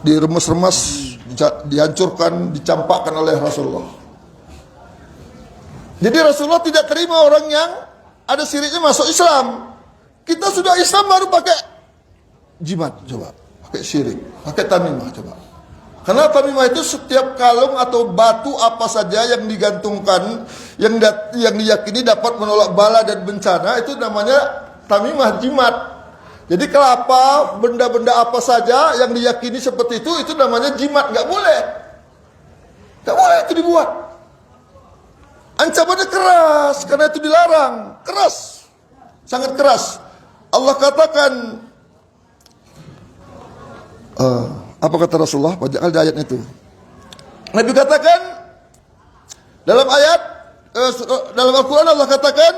Diremas-remas, dihancurkan, dicampakkan oleh Rasulullah. Jadi Rasulullah tidak terima orang yang ada syiriknya masuk Islam. Kita sudah Islam baru pakai jimat, coba. Pakai syirik, pakai tamimah, coba. Karena tamimah itu setiap kalung atau batu apa saja yang digantungkan, yang diyakini dapat menolak bala dan bencana, itu namanya tamimah, jimat. Jadi kelapa, benda-benda apa saja yang diyakini seperti itu namanya jimat, nggak boleh. Nggak boleh itu dibuat. Ancamannya keras, karena itu dilarang. Keras, sangat keras. Allah katakan, apa kata Rasulullah? Banyak kali ayat itu. Nabi katakan dalam ayat dalam Al-Quran Allah katakan,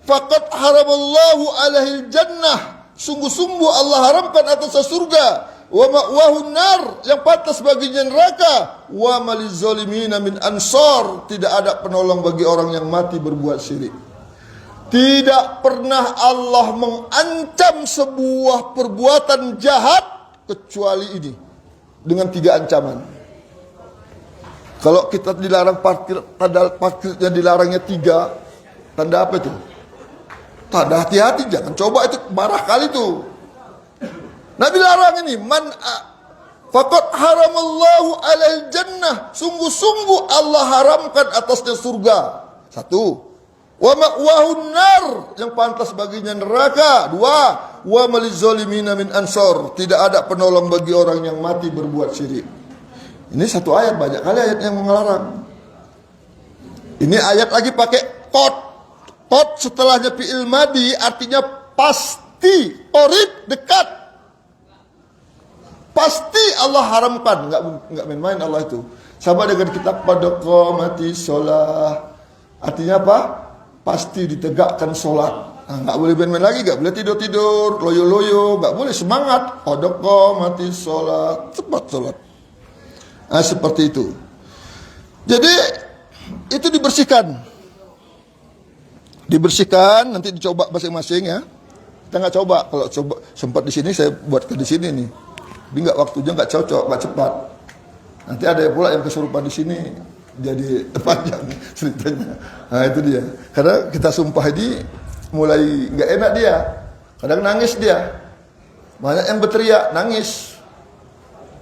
faqad haramallahu alaihil jannah. Sungguh-sungguh Allah haramkan atas surga. Wa ma'wahun nar, yang pantas baginya neraka. Wa maliz zalimina min ansar, tidak ada penolong bagi orang yang mati berbuat syirik. Tidak pernah Allah mengancam sebuah perbuatan jahat kecuali ini dengan 3 ancaman. Kalau kita dilarang parkir, tanda parkirnya dilarangnya 3, tanda apa itu? Tanda hati-hati, jangan coba, itu marah kali itu. Nabi larang ini, man faqad haramallahu alal jannah, sungguh-sungguh Allah haramkan atasnya surga. 1. Wa ma'wahun nar, yang pantas baginya neraka. 2. Wa maliz zalimina min ansar, tidak ada penolong bagi orang yang mati berbuat syirik. Ini 1 ayat, banyak kali ayat yang melarang. Ini ayat lagi pakai qad. Qad setelahnya fi'il madi artinya pasti, qorib, dekat. Pasti Allah haramkan, enggak main-main Allah itu. Sama dengan kitab pada qamati sholat. Artinya apa? Pasti ditegakkan sholat. Enggak boleh main-main lagi, enggak boleh tidur-tidur, loyo-loyo, enggak boleh, semangat. Pada qamati sholat, cepat sholat. Nah, seperti itu. Jadi itu dibersihkan. Dibersihkan, nanti dicoba masing-masing ya. Kita nggak coba, kalau coba sempat di sini saya buatkan di sini nih. Tapi nggak, waktunya nggak cocok, nggak cepat. Nanti ada pula yang kesurupan di sini, jadi panjang ceritanya. Nah itu dia. Karena kita sumpah ini mulai nggak enak dia. Kadang nangis dia. Banyak yang berteriak, nangis.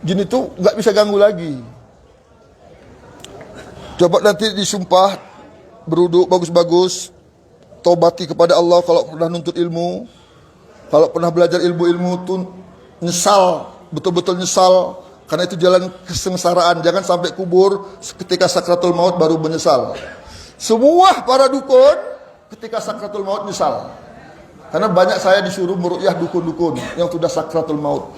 Jin itu nggak bisa ganggu lagi. Coba nanti disumpah, beruduk bagus-bagus, tobati kepada Allah kalau pernah nuntut ilmu, kalau pernah belajar ilmu-ilmu itu nyesal. Betul-betul nyesal, karena itu jalan kesengsaraan. Jangan sampai kubur ketika sakratul maut baru menyesal. Semua para dukun ketika sakratul maut nyesal. Karena banyak saya disuruh meruqyah dukun-dukun yang sudah sakratul maut.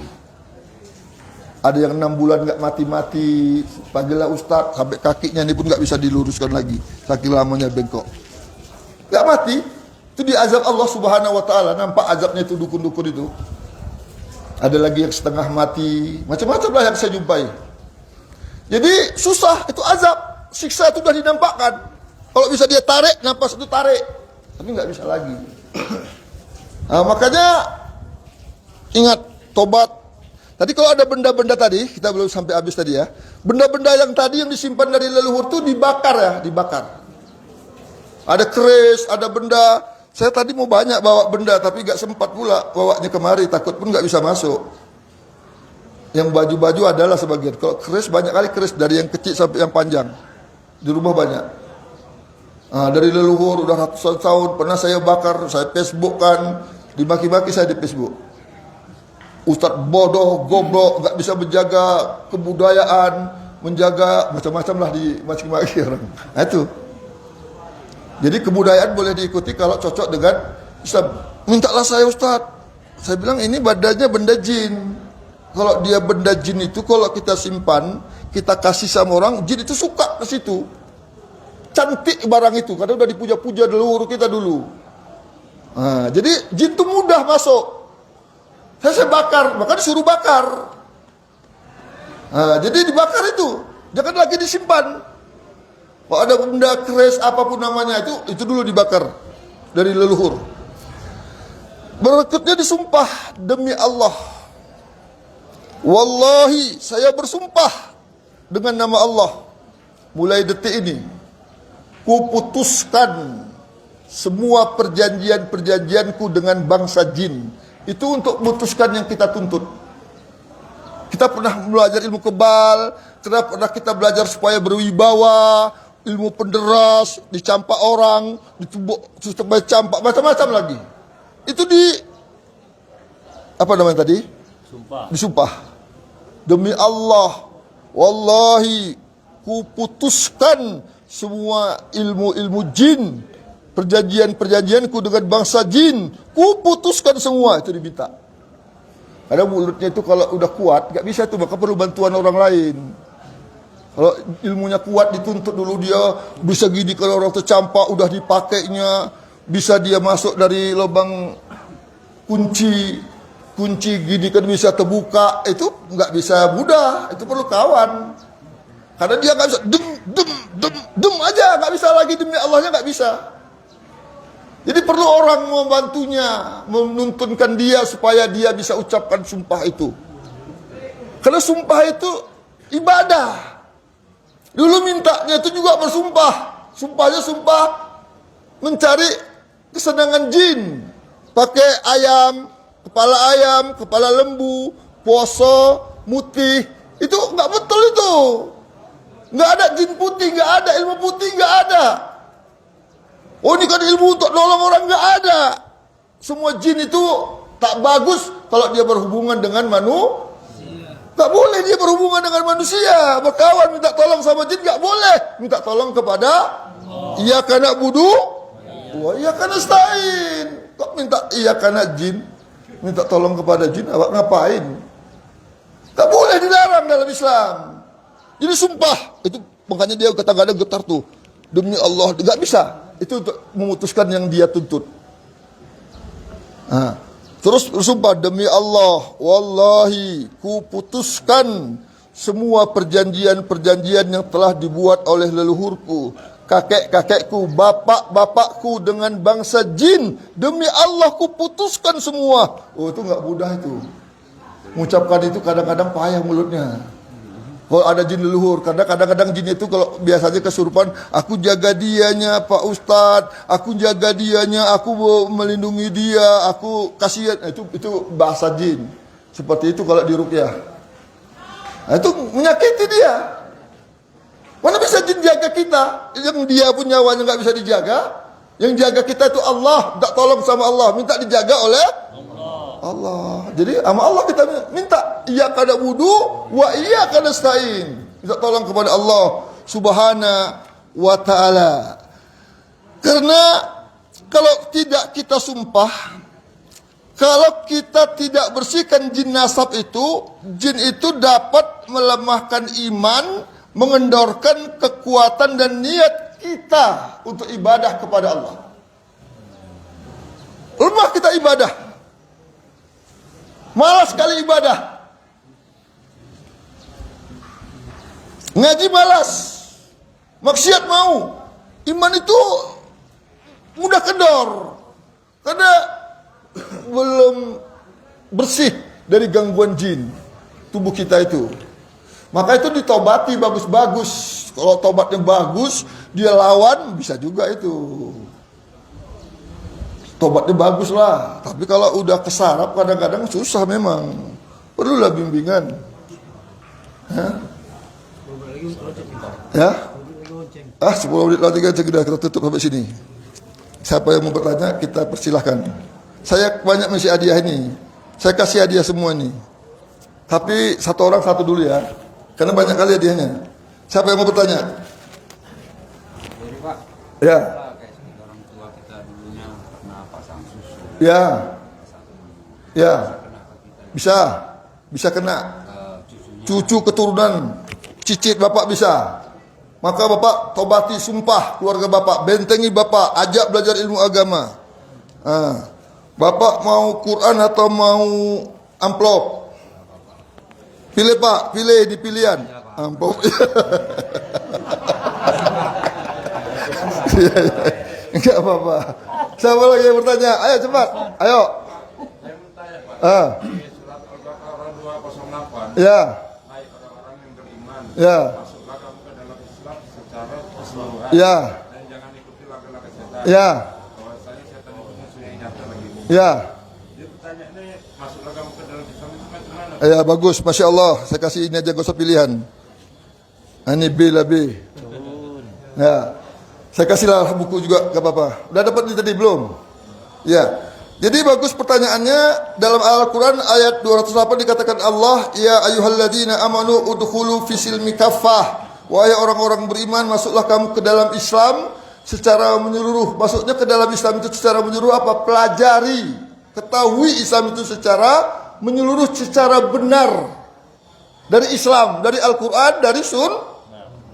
Ada yang 6 bulan nggak mati-mati, panggillah ustaz, sampai kakinya ini pun nggak bisa diluruskan lagi, saking lamanya bengkok. Nggak mati, itu diazab Allah Subhanahu Wa Taala. Nampak azabnya itu dukun-dukun itu. Ada lagi yang setengah mati, macam-macam lah yang saya jumpai. Jadi susah, itu azab, siksa itu sudah dinampakkan. Kalau bisa dia tarik, nafas itu tarik, tapi nggak bisa lagi. Nah, makanya ingat tobat. Tadi kalau ada benda-benda tadi, kita belum sampai habis tadi ya. Benda-benda yang tadi yang disimpan dari leluhur itu dibakar ya, dibakar. Ada keris, ada benda. Saya tadi mau banyak bawa benda, tapi gak sempat pula bawanya kemari, takut pun gak bisa masuk. Yang baju-baju adalah sebagian. Kalau keris, banyak kali keris, dari yang kecil sampai yang panjang. Di rumah banyak. Nah, dari leluhur udah ratusan tahun, pernah saya bakar, saya Facebook kan, Dimaki-maki saya di Facebook. Ustadz bodoh, goblok, gak bisa menjaga kebudayaan, menjaga macam-macam lah di maki-maki orang. Nah itu. Jadi kebudayaan boleh diikuti kalau cocok dengan Islam. Mintalah saya Ustadz. Saya bilang ini badannya benda jin. Kalau dia benda jin itu kalau kita simpan, kita kasih sama orang, jin itu suka ke situ. Cantik barang itu karena udah dipuja-puja leluhur kita dulu. Nah, jadi jin itu mudah masuk. Saya bakar, maka disuruh bakar. Nah, jadi dibakar itu, jangan lagi disimpan. Kalau ada benda keras apapun namanya itu dulu dibakar dari leluhur. Berikutnya disumpah demi Allah. Wallahi saya bersumpah dengan nama Allah. Mulai detik ini kuputuskan semua perjanjian-perjanjianku dengan bangsa jin. Itu untuk memutuskan yang kita tuntut. Kita pernah belajar ilmu kebal, pernah kita belajar supaya berwibawa, ilmu penderas, dicampak orang, ditumbuk, campak, macam-macam lagi. Itu apa namanya tadi? Disumpah. Demi Allah, wallahi, kuputuskan semua ilmu-ilmu jin, perjanjian-perjanjianku dengan bangsa jin, kuputuskan semua. Itu diminta. Karena mulutnya itu kalau udah kuat, gak bisa tuh, maka perlu bantuan orang lain. Kalau ilmunya kuat dituntut dulu dia bisa gini, kalau orang tercampak udah dipakainya, bisa dia masuk dari lubang kunci gini kan bisa terbuka, itu nggak bisa mudah, itu perlu kawan. Karena dia nggak bisa dem aja, nggak bisa lagi demi Allahnya nggak bisa. Jadi perlu orang membantunya, menuntunkan dia supaya dia bisa ucapkan sumpah itu. Karena sumpah itu ibadah. Dulu mintanya itu juga bersumpah. Sumpahnya sumpah mencari kesenangan jin. Pakai ayam, kepala lembu, poso, mutih. Itu nggak betul itu. Nggak ada jin putih, nggak ada ilmu putih, nggak ada. Oh ini kan ilmu untuk nolong orang, nggak ada. Semua jin itu tak bagus kalau dia berhubungan dengan manusia. Nggak boleh dia berhubungan dengan manusia. Berkawan minta tolong sama jin nggak boleh. Minta tolong kepada iya karena budu, wah iya karena stain. Kok minta iya karena jin? Minta tolong kepada jin, awak ngapain? Tak boleh, dilarang dalam Islam. Jadi sumpah, itu makanya dia kadang-kadang getar tuh. Demi Allah, nggak bisa. Itu untuk memutuskan yang dia tuntut. Nah, terus bersumpah demi Allah, wallahi, kuputuskan semua perjanjian-perjanjian yang telah dibuat oleh leluhurku, kakek-kakekku, bapak-bapakku dengan bangsa jin. Demi Allah kuputuskan semua. Oh itu nggak mudah itu. Mengucapkan itu kadang-kadang payah mulutnya. Kalau ada jin leluhur, karena kadang-kadang jin itu kalau biasanya kesurupan, aku jaga dianya Pak Ustadz, aku jaga dianya, aku melindungi dia, aku kasihan. Itu bahasa jin. Seperti itu kalau di ruqyah. Nah, itu menyakiti dia. Mana bisa jin jaga kita? Yang dia pun nyawanya nggak bisa dijaga. Yang jaga kita itu Allah. Tak tolong sama Allah. Minta dijaga oleh Allah. Jadi sama Allah kita minta. Iyyaka na'budu wa iyyaka nasta'in. Minta tolong kepada Allah Subhanahu wa ta'ala. Karena kalau tidak kita sumpah, kalau kita tidak bersihkan jin nasab itu, jin itu dapat melemahkan iman, mengendorkan kekuatan dan niat kita untuk ibadah kepada Allah. Lemah kita ibadah, malas sekali ibadah, ngaji malas, maksiat mau, iman itu mudah kendor karena belum bersih dari gangguan jin tubuh kita itu. Maka itu ditobati bagus-bagus. Kalau tobatnya bagus, dia lawan, bisa juga itu. Tobatnya bagus lah. Tapi kalau udah kesarap kadang-kadang susah memang. Perlulah bimbingan. Hah? Ya? 10 menit lagi kita tutup sampai sini. Siapa yang mau bertanya kita persilahkan. Saya banyak mesti hadiah ini. Saya kasih hadiah semua nih. Tapi satu orang satu dulu ya. Karena banyak kali hadiahnya. Siapa yang mau bertanya? Jadi Pak, Ya. kayak seperti orang tua kita dulunya pernah pasang susu. Ya. Ya. Bisa Bisa kena. cucunya. Cucu keturunan cicit bapak bisa. Maka bapak tobati sumpah keluarga bapak, bentengi bapak, ajak belajar ilmu agama. Bapak mau Quran atau mau amplop? Pilih pak, pilih di pilihan. Amplop. Enggak apa-apa. Siapa lagi yang bertanya? Ayo cepat. Ayo. Surat Al-Baqarah 208. Ya. Hai orang-orang yang beriman, Ya. masuklah kamu ke dalam Islam secara keseluruhan. Ya. Dan jangan ikuti langkah-langkah setan. Ya. Bahwasanya setan itu musuh yang nyata bagimu. Ya. Dia pertanyaannya, masuklah kamu ke dalam Islam itu macam mana? Ya bagus, Masya Allah. Saya kasih ini aja, gak usah pilihan. Ini B lah B. Ya. Saya kasihlah buku juga, gak apa-apa. Udah dapat ini tadi belum? Ya. Jadi bagus pertanyaannya. Dalam Al-Quran ayat 208 dikatakan Allah, ya ayyuhalladzina amanu udkhulu fisilmi kaffah. Wahai orang-orang beriman, masuklah kamu ke dalam Islam secara menyeluruh. Maksudnya ke dalam Islam itu secara menyeluruh apa? Pelajari, ketahui Islam itu secara menyeluruh, secara benar. Dari Islam, dari Al-Quran, dari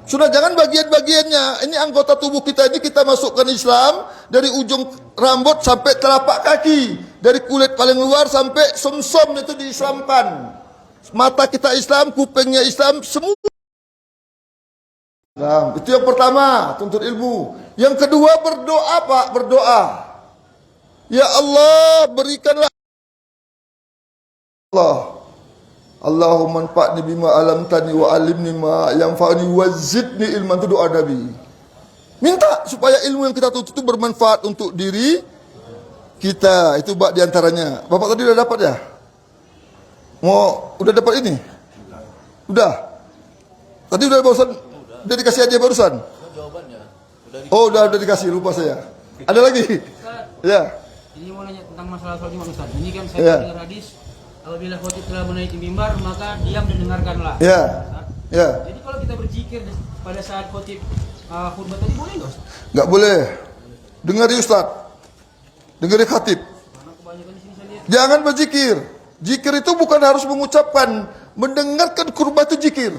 Sudah jangan bagian-bagiannya. Ini anggota tubuh kita ini kita masukkan Islam dari ujung rambut sampai telapak kaki, dari kulit paling luar sampai sumsum itu diislamkan. Mata kita Islam, kupingnya Islam, semua. Nah, itu yang pertama, tuntut ilmu. Yang kedua berdoa Pak, berdoa. Ya Allah, berikanlah Allah. Allahumma anfa'ni bima alamtani wa alimni ma yanfa'ni wa zidni ilman, itu doa Nabi. Minta supaya ilmu yang kita tuntut itu bermanfaat untuk diri kita. Itu Pak diantaranya. Bapak tadi udah dapat ya? Udah dapat ini? Udah? Tadi udah barusan? Udah dikasih aja barusan? Oh udah dikasih, lupa saya. Ada lagi? Ya. Ini mau nanya tentang masalah sholat Jumat Ustaz. Ini kan saya Ya. dengar hadis, apabila khotib telah menaiki mimbar, maka diam dan dengarkanlah. Ya. Ya. Jadi kalau kita berzikir pada saat khotib khutbah tadi boleh nggak Ustaz? Nggak boleh. Dengari Ustaz. Dengari khatib. Karena kebanyakan di sini saya lihat Jangan berzikir. Zikir itu bukan harus mengucapkan. Mendengarkan khutbah itu zikir.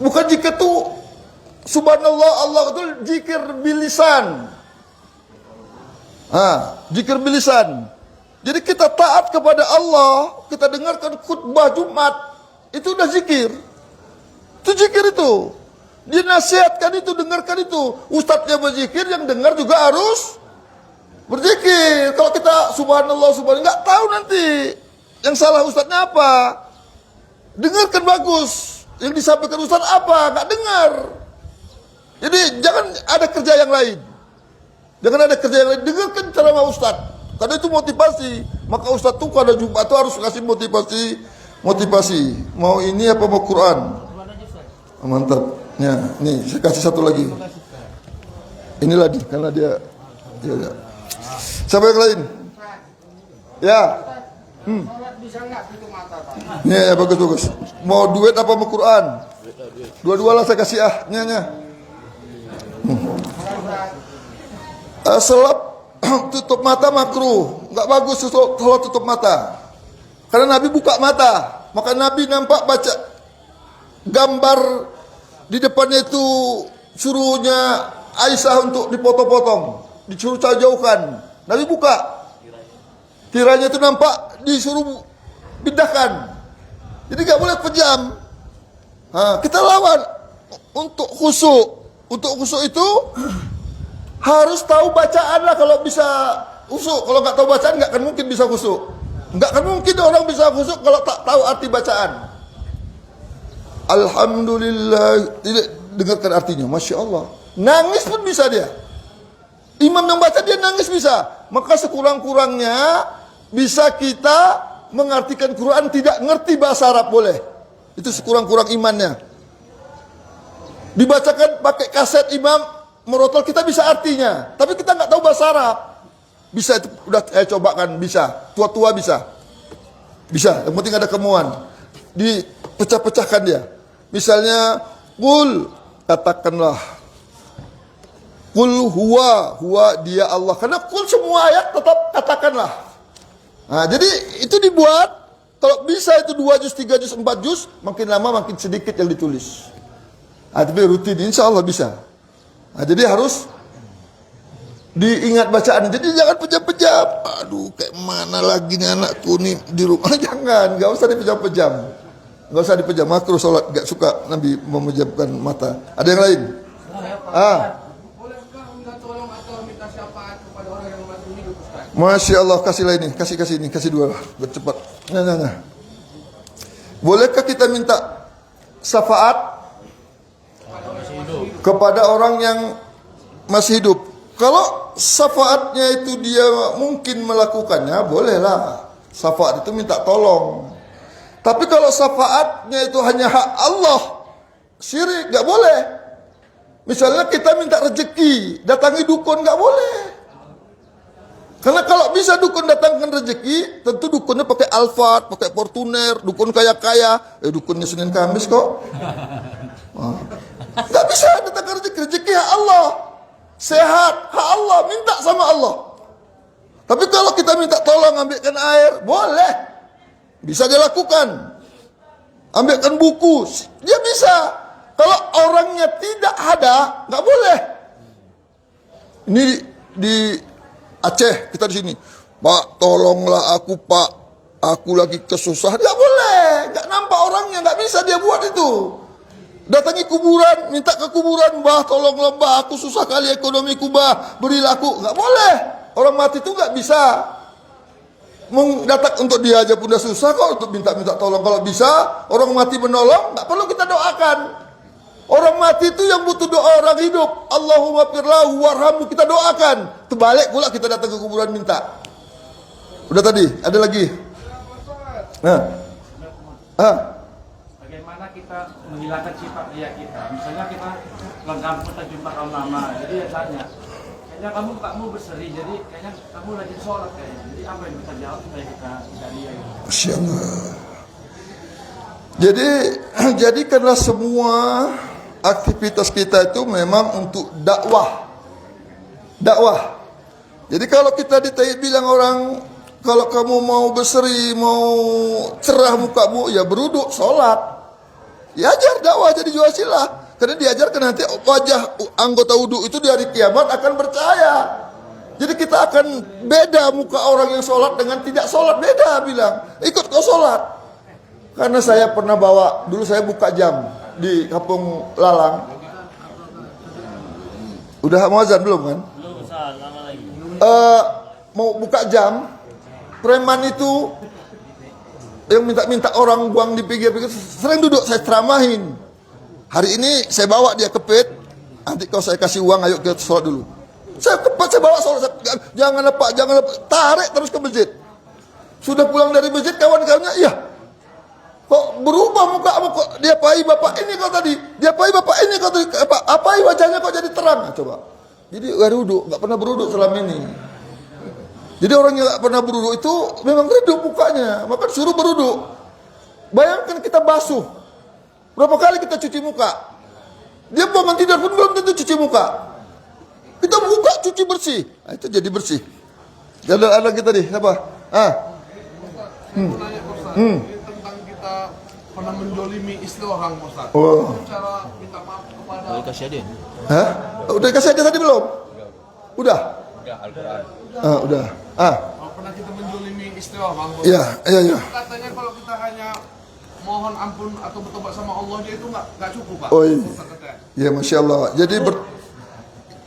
Bukan zikir itu subhanallah, Allah itu zikir bilisan. Zikir bilisan. Jadi kita taat kepada Allah, kita dengarkan khutbah Jumat, itu udah zikir. Itu zikir itu. Dinasihatkan itu, dengarkan itu. Ustadznya berzikir, yang dengar juga harus berzikir. Kalau kita subhanallah, subhanallah, nggak tahu nanti yang salah ustadznya apa. Dengarkan bagus. Yang disampaikan ustadz apa, nggak dengar. Jadi jangan ada kerja yang lain. Jangan ada kerja yang lain. Dengarkan ceramah ustadz. Karena itu motivasi. Maka ustadz tuh pada Jumat tuh harus kasih motivasi. Mau ini apa mau Quran? Mantap. Ya, nih saya kasih satu lagi. Inilah dia, karena dia. Ya. Siapa yang lain? Ya. Ya, bagus. Mau duit apa mau Quran? Dua-dua lah saya kasih Nya. Selap tutup mata makruh, nggak bagus kalau tutup mata. Karena Nabi buka mata, maka Nabi nampak baca gambar di depannya itu, suruhnya Aisyah untuk dipotong-potong, disuruh jauhkan. Nabi buka, tiranya itu nampak, disuruh pindahkan. Jadi nggak boleh pejam. Kita lawan untuk khusyuk. Untuk khusyuk itu harus tahu bacaan lah kalau bisa khusyuk. Kalau nggak tahu bacaan nggak akan mungkin bisa khusyuk. Nggak akan mungkin orang bisa khusyuk kalau tak tahu arti bacaan. Alhamdulillah, tidak dengarkan artinya, masya Allah. Nangis pun bisa dia. Imam yang baca dia nangis bisa. Maka sekurang-kurangnya bisa kita mengartikan Quran, tidak ngerti bahasa Arab boleh. Itu sekurang-kurang imannya. Dibacakan pakai kaset imam merotol, kita bisa artinya, tapi kita nggak tahu bahasa Arab. Bisa itu udah saya cobakan, bisa. Tua-tua bisa. Bisa, yang penting ada kemauan. Dipecah-pecahkan dia. Misalnya, qul, katakanlah. Qul huwa dia Allah. Karena qul semua ayat tetap katakanlah. Nah, jadi itu dibuat. Kalau bisa itu 2 juz, 3 juz, 4 juz, makin lama makin sedikit yang ditulis. Nah, tapi rutin, insya Allah bisa. Nah, jadi harus diingat bacaan. Jadi jangan pejam-pejam. Aduh, kayak mana lagi nih anakku nih di rumah. Jangan, gak usah dipejam-pejam. Gak usah dipejam. Makruh sholat, gak suka Nabi memejamkan mata. Ada yang lain? Bolehkah minta tolong atau minta syafaat kepada orang yang masih hidup, Ustaz? Masya Allah, kasih lain nih, kasih ini, kasih 2 bercepat. Nah. Bolehkah kita minta syafaat kepada orang yang masih hidup? Kalau syafaatnya itu dia mungkin melakukannya, bolehlah. Syafaat itu minta tolong. Tapi kalau syafaatnya itu hanya hak Allah, syirik, gak boleh. Misalnya kita minta rezeki, datangi dukun, gak boleh. Karena kalau bisa dukun datangkan rezeki, tentu dukunnya pakai Alphard, pakai Fortuner, dukun kaya-kaya. Dukunnya Senin Kamis kok. Gak bisa datangkan rezeki hak Allah. Sehat, hak Allah, minta sama Allah. Tapi kalau kita minta tolong ambilkan air, boleh. Bisa dia lakukan. Ambilkan buku, dia bisa. Kalau orangnya tidak ada, gak boleh. Ini di Aceh, kita di sini. Pak, tolonglah aku, Pak. Aku lagi kesusahan. Gak boleh. Gak nampak orangnya. Gak bisa dia buat itu. Datangi kuburan. Minta ke kuburan. Bah, tolonglah, Bah. Aku susah kali ekonomiku, Bah. Berilah aku. Gak boleh. Orang mati itu gak bisa. Datang untuk dia aja pun udah susah kok. Untuk minta-minta tolong. Kalau bisa, orang mati menolong. Gak perlu kita doakan. Orang mati itu yang butuh doa orang hidup. Allahumma firlahu warhamhu, kita doakan. Terbalik pula kita datang ke kuburan minta. Udah tadi, ada lagi. Bagaimana kita menghilangkan sifat ria kita? Misalnya kita pulang kampung kita jumpa kaum lama, jadi dia tanya, kayaknya kamu berseri, jadi kayaknya kamu lagi sholat kayaknya. Jadi apa yang bisa jawab supaya kita bisa ria gitu? Masya Allah. Jadi jadikanlah semua aktivitas kita itu memang untuk dakwah. Dakwah. Jadi kalau kita bilang orang, kalau kamu mau berseri, mau cerah mukamu, ya beruduk, sholat. Diajar dakwah jadi jual silah. Karena diajarkan nanti wajah anggota wudhu itu di hari kiamat akan percaya. Jadi kita akan beda muka orang yang sholat dengan tidak sholat, beda bilang. Ikut kau sholat. Karena saya pernah bawa, dulu saya buka jam di Kampung Lalang. Udah mau azan belum kan? Belum, Ustaz, lama lagi. Mau buka jam, preman itu yang minta-minta orang buang di pinggir-pinggir, sering duduk saya ceramahin. Hari ini saya bawa dia ke pit, nanti kalau saya kasih uang, ayo kita sholat dulu. Saya bawa sholat, jangan lupa, tarik terus ke masjid. Sudah pulang dari masjid, kawan-kawannya, iya. Kok berubah muka kok dia pai bapak ini kau tadi, dia pai bapak ini kau tadi, apa wajahnya kok jadi terang? Nah, coba. Jadi beruduk, nggak pernah beruduk selama ini. Jadi orang yang nggak pernah beruduk itu memang redup mukanya, maka suruh beruduk. Bayangkan kita basuh, berapa kali kita cuci muka? Dia bangun tidur pun belum tentu cuci muka. Kita buka cuci bersih, nah, itu jadi bersih. Jadi ada kita nih, apa? Tentang kita pernah menjolimi istri orang, Ustaz. Oh. Cara minta maaf kepada Boleh kasih dia? Hah? Udah kasih aja tadi belum? Udah? Udah, Al-Quran. Udah. pernah kita menjolimi istri orang, Ustaz. Iya. Katanya kalau kita hanya mohon ampun atau bertobat sama Allah, dia itu nggak cukup, Pak. Oh, iya. Ustaz katanya. Ya, Masya Allah. Jadi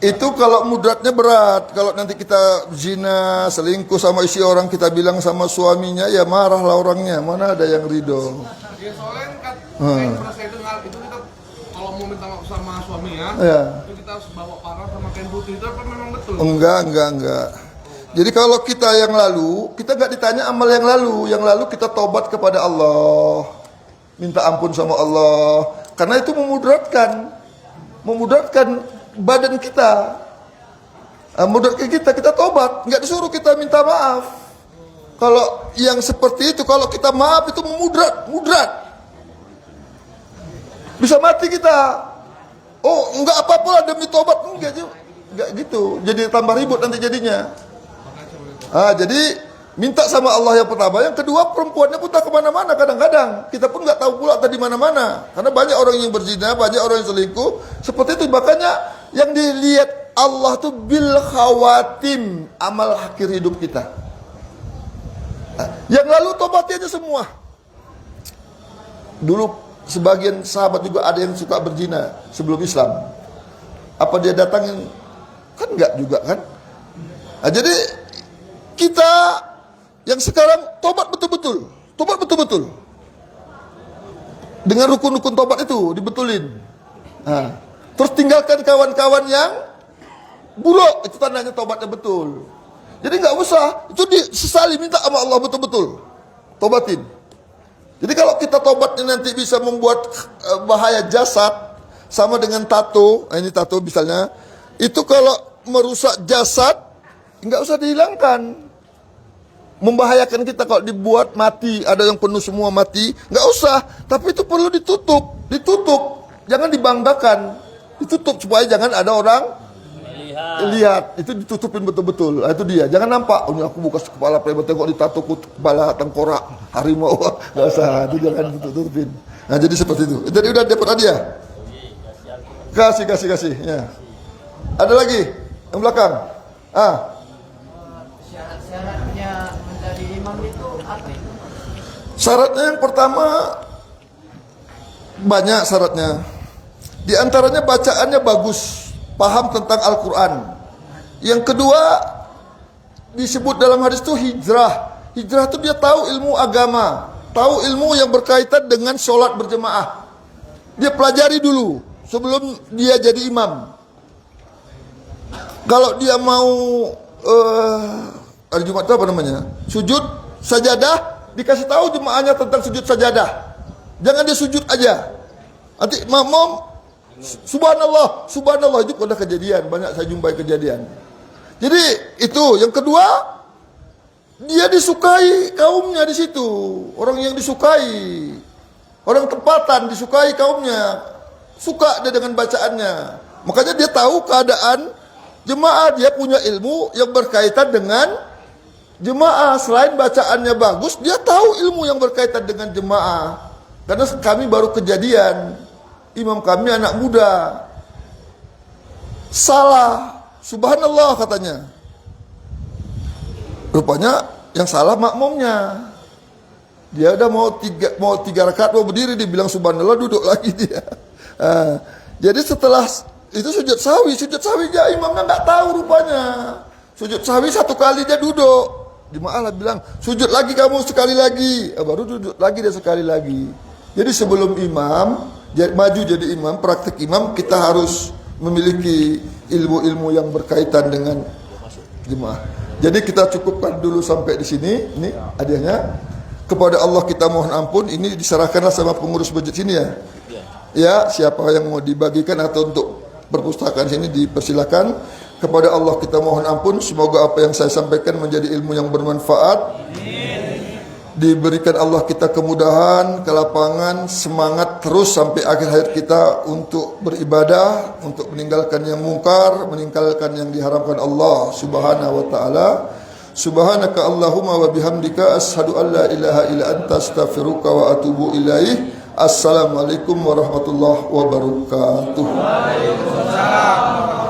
itu kalau mudratnya berat. Kalau nanti kita zina, selingkuh sama isi orang, kita bilang sama suaminya, ya marahlah orangnya. Mana ada yang ridho. Dia soalnya kan, pernah saya dengar, itu kita kalau mau minta maaf sama suaminya, Ya. itu kita harus bawa parang sama kain putih. Itu apa memang betul? Enggak. Jadi kalau kita yang lalu, kita nggak ditanya amal yang lalu. Yang lalu kita tobat kepada Allah. Minta ampun sama Allah. Karena itu memudratkan badan kita. Mudarat ke kita tobat, nggak disuruh kita minta maaf. Kalau yang seperti itu, kalau kita maaf itu mudrat. Bisa mati kita. Oh, enggak apa-apa lah demi tobat, enggak gitu. Jadi tambah ribut nanti jadinya. Jadi minta sama Allah yang pertama. Yang kedua, perempuannya pun tak kemana-mana kadang-kadang. Kita pun nggak tahu pula tadi mana-mana. Karena banyak orang yang berzina, banyak orang yang selingkuh. Seperti itu, makanya yang dilihat Allah tuh bil khawatim, amal akhir hidup kita. Yang lalu tobati aja semua. Dulu sebagian sahabat juga ada yang suka berzina sebelum Islam. Apa dia datangin? Kan enggak juga kan? Jadi kita yang sekarang tobat betul-betul. Dengan rukun-rukun tobat itu dibetulin. Terus tinggalkan kawan-kawan yang buruk, itu tandanya tobatnya betul. Jadi nggak usah, itu disesali, minta sama Allah betul-betul, tobatin. Jadi kalau kita tobatnya nanti bisa membuat bahaya jasad, sama dengan tato, ini tato misalnya, itu kalau merusak jasad, nggak usah dihilangkan. Membahayakan kita kalau dibuat mati, ada yang penuh semua mati, nggak usah. Tapi itu perlu ditutup, jangan dibanggakan, ditutup supaya jangan ada orang lihat, itu ditutupin betul-betul. Itu dia, jangan nampak. Oh, ini aku buka kepala preman, tengok di tato kepala tengkorak harimau, nggak usah, itu jangan ditutupin. Jadi seperti itu. Jadi udah dapat hadiah. Kasih. Ya. Ada lagi yang belakang. Syarat-syaratnya menjadi imam itu apa itu? Syaratnya yang pertama banyak syaratnya. Di antaranya bacaannya bagus, paham tentang Al-Quran. Yang kedua disebut dalam hadis itu hijrah. Hijrah itu dia tahu ilmu agama, tahu ilmu yang berkaitan dengan sholat berjemaah. Dia pelajari dulu sebelum dia jadi imam. Kalau dia mau hari Jumat itu apa namanya? Sujud sajadah, dikasih tahu jemaahnya tentang sujud sajadah. Jangan dia sujud aja. Nanti makmum subhanallah itu pada kejadian, banyak saya jumpai kejadian. Jadi itu yang kedua, dia disukai kaumnya di situ, orang yang disukai, orang tempatan disukai kaumnya, suka dia dengan bacaannya. Makanya dia tahu keadaan jemaah, dia punya ilmu yang berkaitan dengan jemaah. Selain bacaannya bagus, dia tahu ilmu yang berkaitan dengan jemaah. Karena kami baru kejadian, imam kami anak muda salah, subhanallah katanya. Rupanya yang salah makmumnya. Dia udah mau tiga rakaat mau berdiri, dibilang subhanallah, duduk lagi dia. Jadi setelah itu sujud sahwi dia imamnya nggak tahu rupanya. Sujud sahwi satu kali dia duduk, jemaah bilang sujud lagi kamu sekali lagi, baru duduk lagi dia sekali lagi. Jadi sebelum imam maju jadi imam, praktik imam, kita harus memiliki ilmu-ilmu yang berkaitan dengan jemaah. Jadi kita cukupkan dulu sampai di sini. Ini hadiahnya. Kepada Allah kita mohon ampun. Ini diserahkanlah sama pengurus masjid sini ya. Ya, siapa yang mau dibagikan atau untuk perpustakaan sini dipersilakan. Kepada Allah kita mohon ampun. Semoga apa yang saya sampaikan menjadi ilmu yang bermanfaat. Diberikan Allah kita kemudahan, kelapangan, semangat terus sampai akhir hayat kita untuk beribadah, untuk meninggalkan yang mungkar, meninggalkan yang diharamkan Allah Subhanahu wa taala. Subhanaka Allahumma wa bihamdika asyhadu an la ilaha illa anta astaghfiruka wa atubu ilaih. Assalamualaikum warahmatullahi wabarakatuh. Waalaikumsalam.